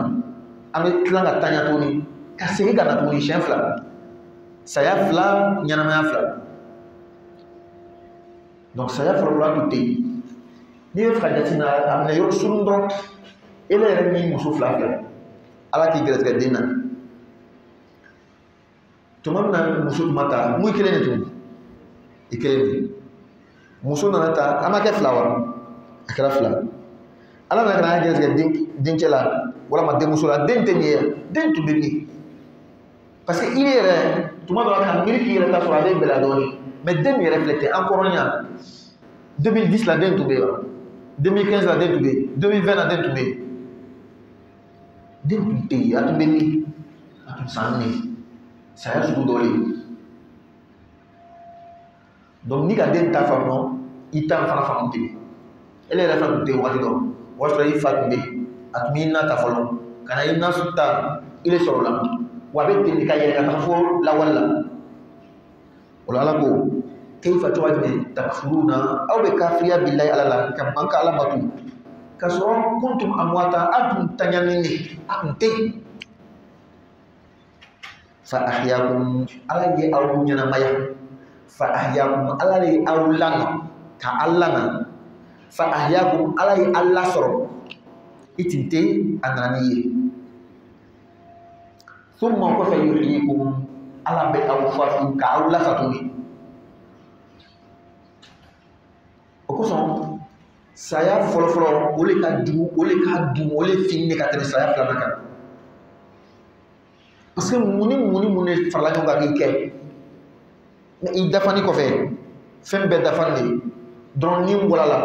ame tlanga tanya toni kasiri kana toni chefla saya fla nyana ma fla donc saya fla tu te ni fa jatina amna yo sulundo ele remi muso fla fla ala ki gres gadina to mamna muso mata muy kelene tu ikele muso nanata amake flower akara fla ala na kana gres gadin dinkela wala ma demuso la dentenier dentu beni parce que il est tout le monde a mis qu'il est sur la veille de la donne mais demi reflété encore rien 2010 la dent tombé 2015 la dent tombé 2020 la dent tombé depuis a tombé ni a tout sanni ça a sous dolé donc ni ka dent ta femme non il t'a fa femme té elle est la femme té wati do wasra yi fatbe atmina ta folo kana ina sutta il est sur là wabe tindi ka yele ka fo la wala wala la ko kayfa tuwajbe takfuruna aw be kafriya billahi ala la kam banka ala batu kaso kuntum amwata atum tanyanini atunte fa ahyakum ala ye aw nyana maya fa ahyakum ala ye aw lana ka allana fa ahyakum ala ye alla soro itinte ananiye thumma ko fayuhyikum ala be aw fafu ka aw la fatuni okoson saya folo ole ka du ole finne ka tene saya flana kan parce que muni farla ko ga ke mais il dafani ko fe fembe dafani don ni wala la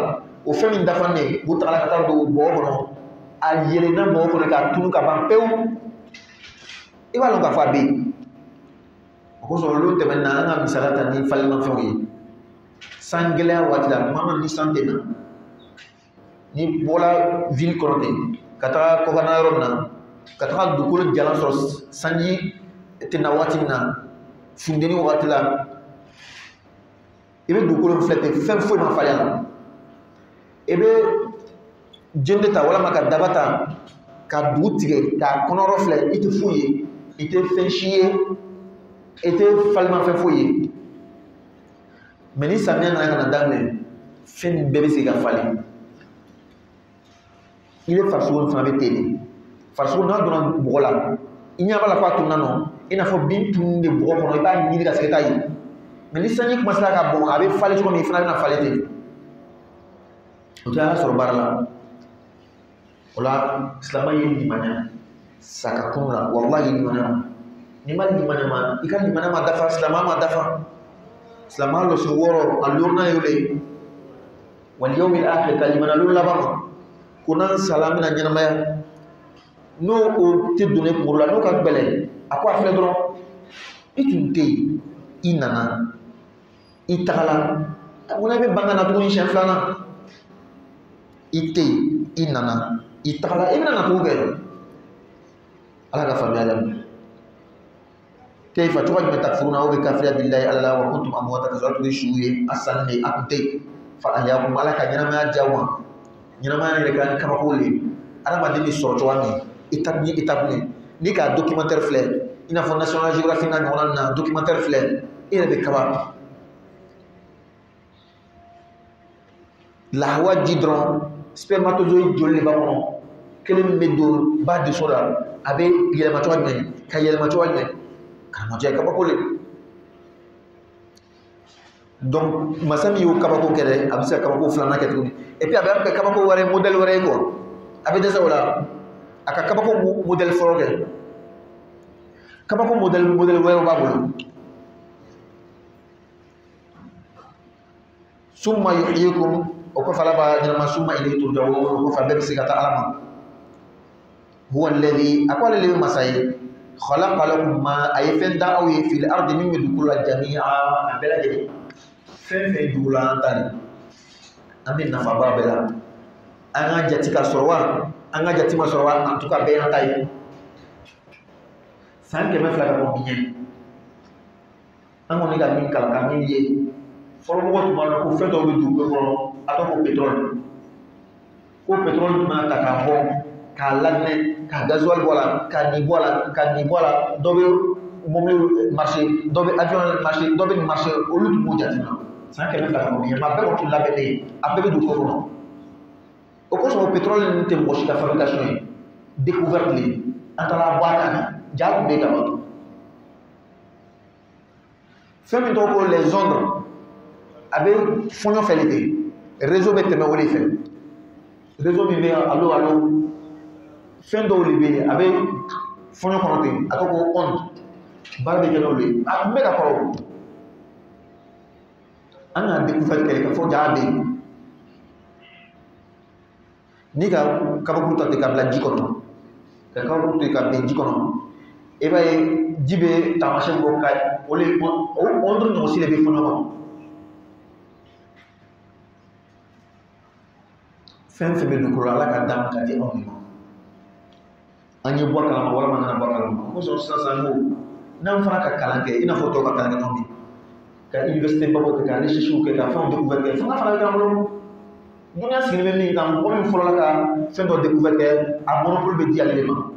o femi dafani bu tala ka tar do bobo a yele na mo ko ka tunu ka ban pew iba lo ka fa be okoson lo te menna nga misalata ni falma fewi sangela watila mama ni santena ni bola ville konote kata ko kana ronna kata dukul jalan sos sanji tena watina fundeni watila ibe dukul flete fem fo ma fala ibe jende ta wala maka dabata ka dutige ka konoro fle ite fuye ite fenchier ite falma fe fuye mais ni samia na kana dame fin bébé se gafali il est farso fa beteli farso na dona bola inya bala fa tunna no ina fo bintu de bogo no ba ni ga seketa yi mais ni sani kuma saka bon abe fali ko mi fana na falete o ta so barala wala islama yi ni manya saka kunra wallahi ni mana ni mal ni mana ma ikan ni mana ma dafa islama ma dafa islama lo so woro allurna yule wal yawmil akhir kalimana lul labama kunan salamina nyamaya no o te donner pour la no ka bele akwa fle dron itunte inana itala una be bangana to ni cheflana ite inana itala inana to be ala ka famia كيف تواجه تكفرون أو بكافر بالله على وكنتم أمواتا كذلك شويه أسنى أكتي فأحياكم على كجنا ما جوا جنا ما نرجع كما قولي أنا ما دني سورتواني إتابني نيكا دوكيمنتر فلان إن في ناشونال جيوغرافي نانونا دوكيمنتر فلان إيه بكبار lahwa jidron spermatozoïde jolle bakono kelem medol ba de soda abe yelma toadme ka yelma toadme kama jay kabakole donc masami yo kabako kere abisa kabako flana ketu et puis abe kabako ware model ware go abe desa wala aka kabako model foroge kabako model ware babulu summa yuhyikum وكفى لبا لما ثم إليه ترجعون وكفى بك سكتا علما هو الذي أقول لي مساي khalaqa lakum ma ayfen da aw fil ardi min dukula jami'a bela jeli fen dula tani amin nafa ba bela anga jati ka sorwa anga jati ma sorwa en tout cas be tay sanke me fla ka ko binyen ango ni ga min kala ka min ye folo mo to ma ko fe do be du ko ato ko pétrole ma ta ka ho ka lagne ka gasoil wala ka ni wala do be mo marché do be avion marché do be marché au lutu mo jatina sanke me fla ka ko binyen ma be ko tu la be abe du ko no au cause du pétrole ni te mo shi ka fabrication découverte li antala boîte jabu be ka femme donc les ondes avec fonyo felite réseau bete me wole fait réseau mi allo fin do libé avec fonyo konote atoko onde barbe jelo le a me ka ko ana découvert quelque fois jabe ni ka kabakuta te ka blanji kono ka kabakuta ka benji kono e bay jibe tamashe go kay ole on no si le be fono fen fe be du ko ala ka dam ka ti on anyi bo kala wala man na bo kala ko so sa ngo nan fara ka kala ke ina photo ka kala no ka université babo ka ni shishu ke ka fon découverte fa fara ka mo dunya sinime ni kam ko mi folo la ka fen do découverte a monopole be di alema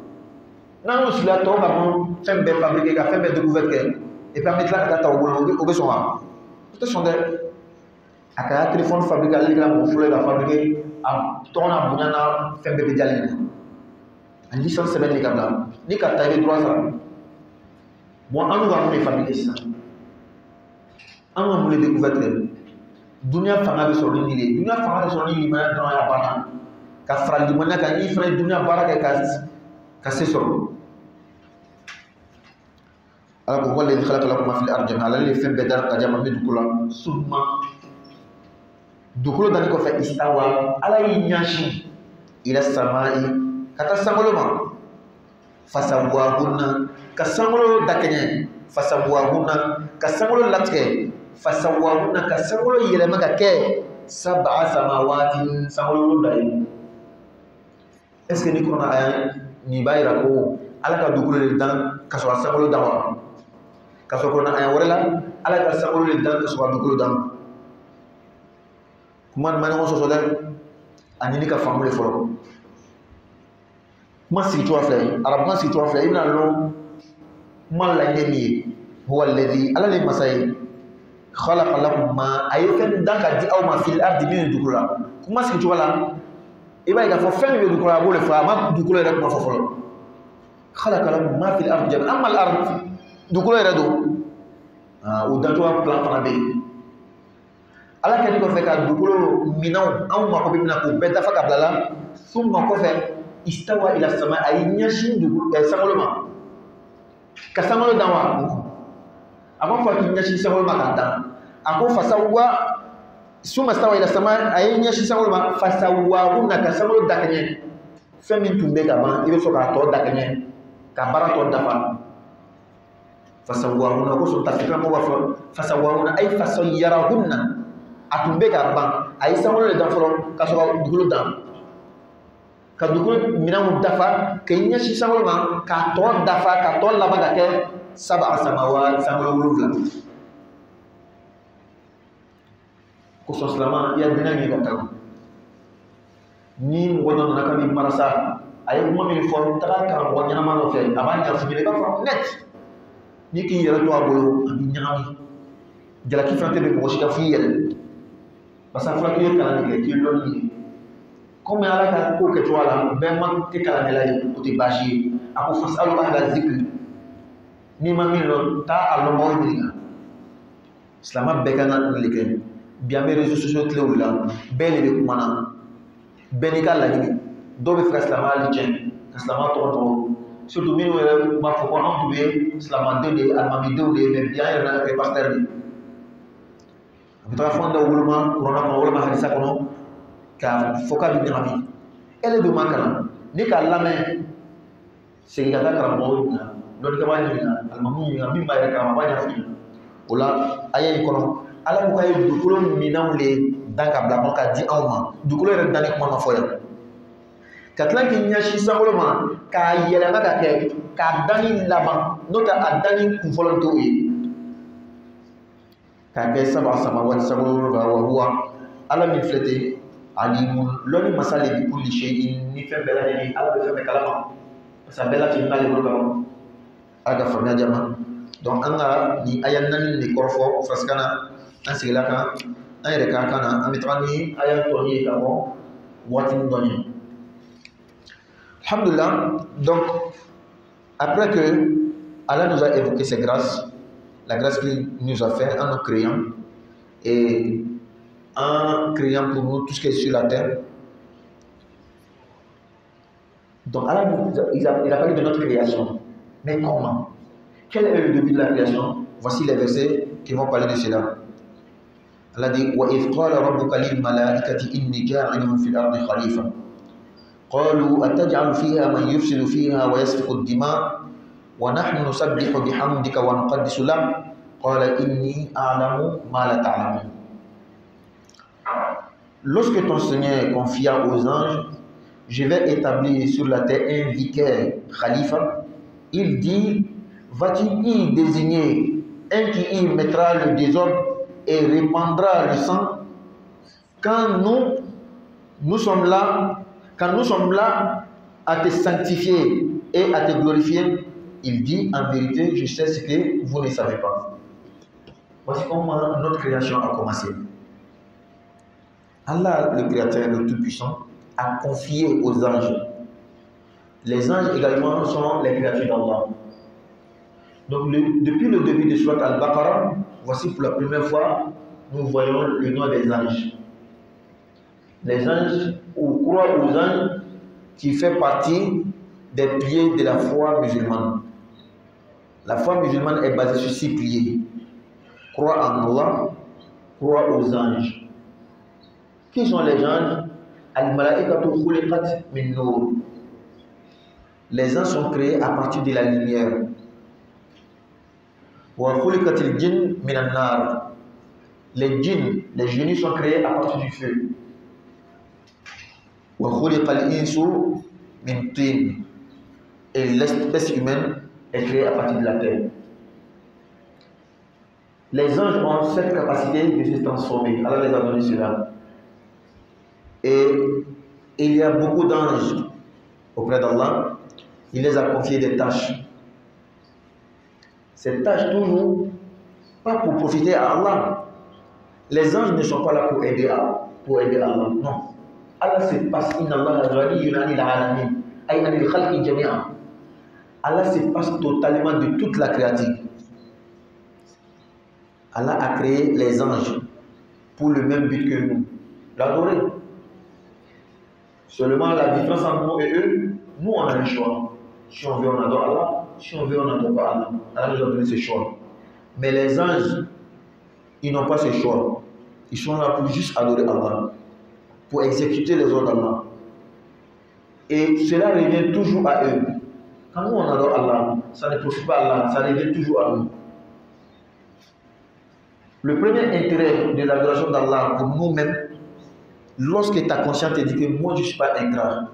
nan no sila to ka mo fen be fabriquer ka fen be découverte et permettre la data au besoin peut-être sont à un téléphone fabriqué les gars pour la fabriquer à ton abonnement fait bébé dialé en licence c'est bien les gars ni qu'à tailler droit ça bon on nous va fabriquer ça on va les découverte dunia fanga be sur le nil dunia fanga be sur le nil mais dans la bana ka fra limana ka ni fra dunia baraka ka c'est sur ala ko wala khalaqa lakum ma fil ardi ala li fi badar ka jama min kula summa dukulo dani ko fa istawa ala yanshi ila samai kata sangolo ma fasawahunna ka sangolo dakenya fasawahunna ka sangolo latke fasawahunna ka sangolo yele maka ke sab'a samawati sangolo dai est-ce que ni ko na aya ni bayra ko ala ka dukulo le dan ka so sangolo dawa kaso ko na ay warela ala ka sa ko le dan so ba ko dan man man so so dal ani ni ka famule folo ma si to afle arab ma si to afle ina lo man la ngeni huwa alladhi ala li masai khalaqa lakum ma ayatan daka di aw ma fil ardi min dukula kuma si to wala iba ga fo fen be dukula bo le fa ma dukula rek ma fo folo khalaqa lakum ma fil ardi jami'an amma al ard dukulo yɛrɛ don o dantoya plan fana bɛ yen ala kɛlen kɔfɛ ka dugukolo minɛnw anw mako bɛ mina k'o bɛɛ dafa ka bila la summa kɔfɛ istawa ila sama a y'i ɲɛsin sankolo ma ka sankolo dan wa a b'a fɔ k'i ɲɛsin sankolo ma k'a dan a ko fasawa summa istawa ila sama a y'i ɲɛsin sankolo ma fasawahunna ka sankolo dakɛɲɛ fɛn min tun bɛ ka ban i bɛ sɔrɔ k'a tɔ dakɛɲɛ ka baara tɔ dafa fasawahunna ko so tafsir mo wa fasawahunna ay fasayyarahunna atumbe ka ban ay sangolo le dan folo ka so dugulu dan ka dugulu minamu dafa ke nyashi sangolo ma ka to dafa ka to laba ga ke sab'a samawat sangolo wulula ko so salama ya dinami ko taw ni mo don na ka mi marasa ay mo mi fo tra ka mo nyama no fe abanya fu ni ba fo net ni ki yɛrɛ to a bolo a bi ɲagami jalaki fɛn tɛ bɛ mɔgɔ si ka f'i yɛrɛ parce que a fɔra k'i ye kalan de kɛ k'i ye dɔnni ɲini komi ala ka ko kɛcogo la bɛɛ ma kɛ kalankɛla ye o tɛ baasi ye a ko fasalu ahla zikri n'i ma min dɔn taa a lɔnbagaw ɲininka silamɛ bɛɛ kan ka nin de kɛ bi an bɛ réseaux sociaux tilew de la bɛɛ de bɛ kuma na bɛɛ n'i ka laɲini dɔw bɛ fɛ ka silamɛya hali tiɲɛ ka silamɛya tɔgɔ tɔgɔ surtout minnu yɛrɛ b'a fɔ ko anw tun ye silamɛdenw de ye alimamidenw de ye mais bi an yɛrɛ na kɛ pasteur de a bɛ taga fɛn dɔ woloma kuranna kɔnɔ walima hadisa kɔnɔ k'a fɔ k'a bɛ ɲagami e le dun ma kalan ni k'a lamɛn segin ka taa karamɔgɔw ɲininka don ka bani na almamu ya min ba ka ma bani fi wala ayay kono ala ko ay dukulo minawle danka bla ka di awma dukulo rek dani ko ma foya katlan ki nyashi sangolo ma ka yele ma ka ke ka dani laba nota adani ku volonto yi ka ke saba samawati sabulu wa huwa ala min flete alimun loni masale bi kulli shay'in ni fe bela ni ala be fe kalama sa bela ti ngali ko ko aga fanya jama donc anga ni ayan nan ni korfo fraskana asilaka ay reka kana amitani ayan to ni ka mo watin doni alhamdulillah. Donc après que Allah nous a évoqué ses grâces, la grâce qu'il nous a fait en nous créant et en créant pour nous tout ce qui est sur la terre. Donc Allah il a parlé de notre création. Mais comment? Quel est le début de la création? Voici les versets qui vont parler de cela. Allah dit وَإِذْ قَالَ رَبُّكَ لِلْمَلَائِكَةِ إِنِّي جَاعِلٌ فِي الْأَرْضِ خَلِيفَةً قَالُوا أَتَجْعَلُ فِيهَا مَنْ يُفْسِدُ فِيهَا وَيَسْفِكُ الدِّمَاءَ وَنَحْنُ نُسَبِّحُ بِحَمْدِكَ وَنُقَدِّسُ لَكَ قَالَ إِنِّي أَعْلَمُ مَا لَا تَعْلَمُونَ. Lorsque ton Seigneur confia aux anges, je vais établir sur la terre un vicaire, khalifa, il dit, vas-tu y désigner un qui y mettra le désordre et répandra le sang? Quand nous sommes là à te sanctifier et à te glorifier, il dit, en vérité, je sais ce que vous ne savez pas. Voici comment notre création a commencé. Allah, le Créateur, le Tout-Puissant, a confié aux anges. Les anges également sont les créatures d'Allah. Donc depuis le début de Surat Al-Baqarah, voici pour la première fois, nous voyons le nom des anges. Les anges, ou croire aux anges, qui fait partie des piliers de la foi musulmane. La foi musulmane est basée sur 6 piliers. Croire en Allah, croire aux anges. Qui sont les anges? Al-Mala'ikatu khuliqat min nur. Les anges sont créés à partir de la lumière. Wa khuliqatil jinn min an-nar. Les djinns, les génies sont créés à partir du feu. Wa khuliqal insu min tin. Et l'espèce humaine est créée à partir de la terre. Les anges ont cette capacité de se transformer. Allah les a donné cela. Et il y a beaucoup d'anges auprès d'Allah. Il les a confiés des tâches. Ces tâches toujours, pas pour profiter à Allah. Les anges ne sont pas là pour aider Allah. Non. Allah se passe Allah se passe totalement de toute la créature. Allah a créé les anges pour le même but que nous, l'adorer. Seulement la différence entre nous et eux, nous on a le choix. Si on veut, on adore Allah. Si on veut, on n'adore pas Allah. Allah nous a donné ce choix. Mais les anges, ils n'ont pas ce choix. Ils sont là pour juste adorer Allah, pour exécuter les ordres d'Allah. Et cela revient toujours à eux. Quand nous on adore Allah, ça ne profite pas à Allah, ça revient toujours à nous. Le premier intérêt de l'adoration d'Allah pour nous-mêmes, lorsque ta conscience te dit que moi je ne suis pas ingrat,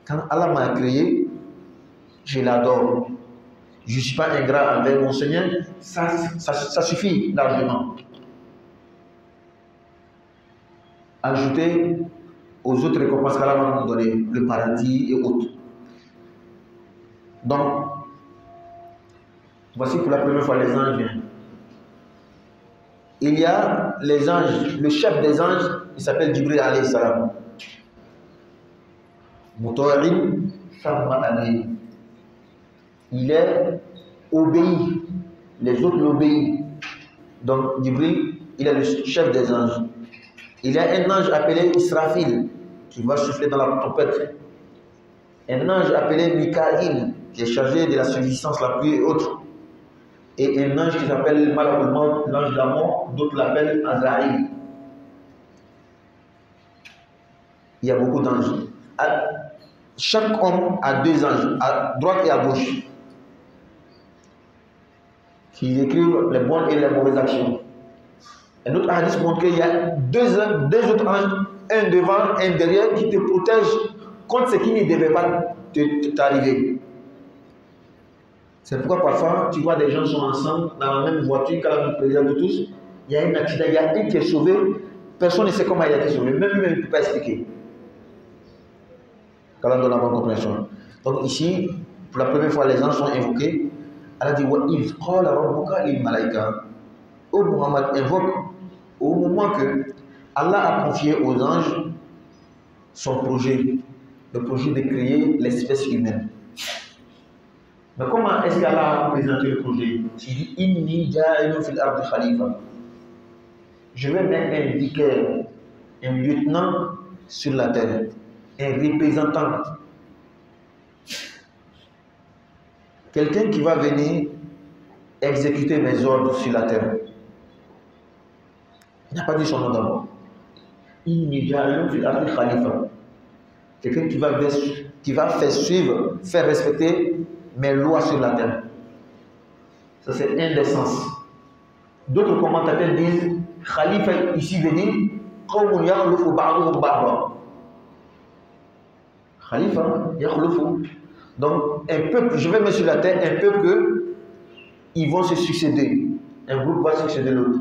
quand Allah m'a créé, je l'adore. Je ne suis pas ingrat envers mon Seigneur, ça suffit largement. Ajouter aux autres récompenses qu'Allah va nous donner, le paradis et autres. Donc, voici pour la première fois les anges viennent. Il y a les anges, le chef des anges, il s'appelle Jibril alayhi salam. Muta'in Shamma alayhi. Il est obéi, les autres l'obéissent. Donc Jibril, il est le chef des anges. Il y a un ange appelé Israfil qui va souffler dans la trompette. Un ange appelé Mikaïl qui est chargé de la subsistance, la pluie et autres. Et un ange qui s'appelle Malakul Maut, l'ange de la mort, d'autres l'appellent Azraïl. Il y a beaucoup d'anges. Chaque homme a 2 anges, à droite et à gauche. qui décrivent les bonnes et les mauvaises actions. Un autre hadith montre qu'il y a deux autres anges, un devant, un derrière, qui te protègent contre ce qui ne devait pas t'arriver. C'est pourquoi parfois, tu vois des gens sont ensemble dans la même voiture, quand la président de tous, il y a un accident, il y a un qui est sauvé, personne ne sait comment il a été sauvé, même lui-même ne peut pas expliquer. Quand on donne la bonne compréhension. Donc ici, pour la première fois, les anges sont invoqués. Allah dit wa iz qala rabbuka lil malaika. Ô Muhammad invoque au moment que Allah a confié aux anges son projet, le projet de créer l'espèce humaine. Mais comment est-ce qu'Allah a présenté le projet? Il dit inni ja'ilun fil ardi khalifa. Je vais mettre un vicaire, un lieutenant sur la terre, un représentant. Quelqu'un qui va venir exécuter mes ordres sur la terre. Il n'a pas dit son nom d'abord. Inni ja'ilun fil ardi khalifa. Quelqu'un qui va faire suivre, faire respecter mes lois sur la terre. Ça c'est un des sens. D'autres commentateurs disent Khalifa ici veut dire qawmun yakhlufu ba'duhum ba'dan. Khalifa yakhlufu. Donc un peuple, je vais mettre sur la terre un peuple que ils vont se succéder. Un groupe va succéder l'autre.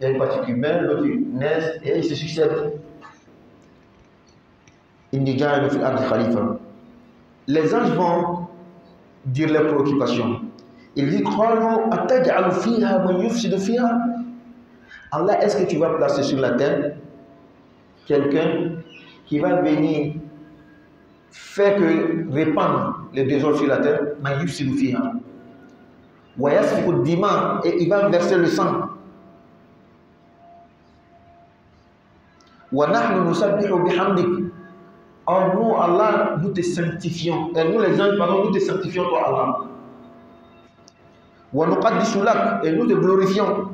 Il y a une partie qui meurt, l'autre naît et ils se succèdent. Les anges vont dire leurs préoccupations. Il dit Allah, est-ce que tu vas placer sur la terre quelqu'un qui va venir faire que répandre les désordres sur la terre, et il va verser le sang. Or nous, Allah, nous te sanctifions. Et nous, les anges, pardon, nous te sanctifions, toi, Allah. Et nous te glorifions.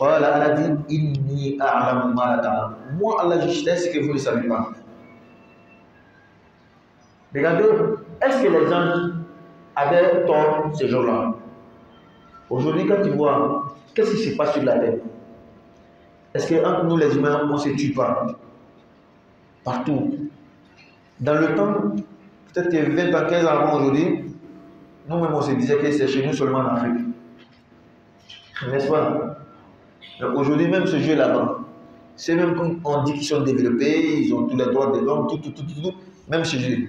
Allah dit, inni a'lamu ma la ta'lamun. Moi, Allah, je sais ce que vous ne savez pas. Regardez, est-ce que les anges avaient tort ce jour-là? Aujourd'hui, quand tu vois, qu'est-ce qui se passe sur la terre? Est-ce qu'entre nous, les humains, on ne se tue pas? Partout. Dans le temps, peut-être que 20 ans, 15 ans avant aujourd'hui, nous-mêmes on se disait que c'est chez nous seulement en Afrique. N'est-ce pas? Aujourd'hui, même ce jeu là-bas, c'est même qu'on dit qu'ils sont développés, ils ont tous les droits de l'homme, tout, même ce jeu.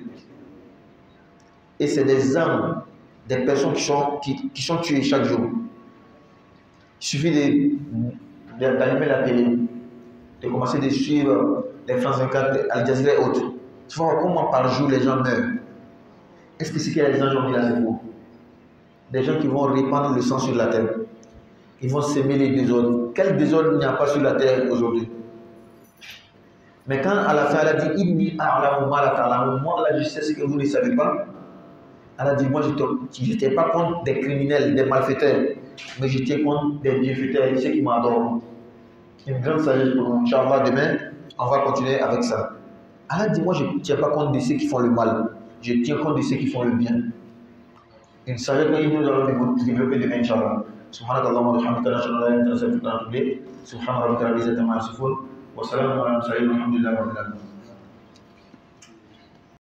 Et c'est des âmes, des personnes qui sont tuées chaque jour. Il suffit d'allumer la télé, de commencer à suivre les France 24, Al Jazeera et autres. Tu vois comment par jour les gens meurent. Est-ce que ce que les anges ont dit là, c'est faux? Des gens qui vont répandre le sang sur la terre. Ils vont s'aimer les désordres. Quel désordre il n'y a pas sur la terre aujourd'hui? Mais quand à la fin, elle a dit inni a'lamu ma la ta'lamun, moi, là, je sais ce que vous ne savez pas. Elle a dit moi, je n'étais pas contre des criminels, des malfaiteurs, mais j'étais contre des bienfaiteurs, ceux qui m'adorent. Une grande sagesse pour nous. Inch'Allah, demain, on va continuer avec ça. Allah dit, moi je ne tiens pas compte de ceux qui font le mal. Je tiens compte de ceux qui font le bien. Une sagesse que nous allons développer demain, Inch'Allah. Subhanakallah wa bihamdika nashhadu an la ilaha illa anta astaghfiruka wa atubu ilayk. Subhana rabbika rabbil izzati amma yasifun. Wa salamun ala al mursalin walhamdulillahi rabbil alamin.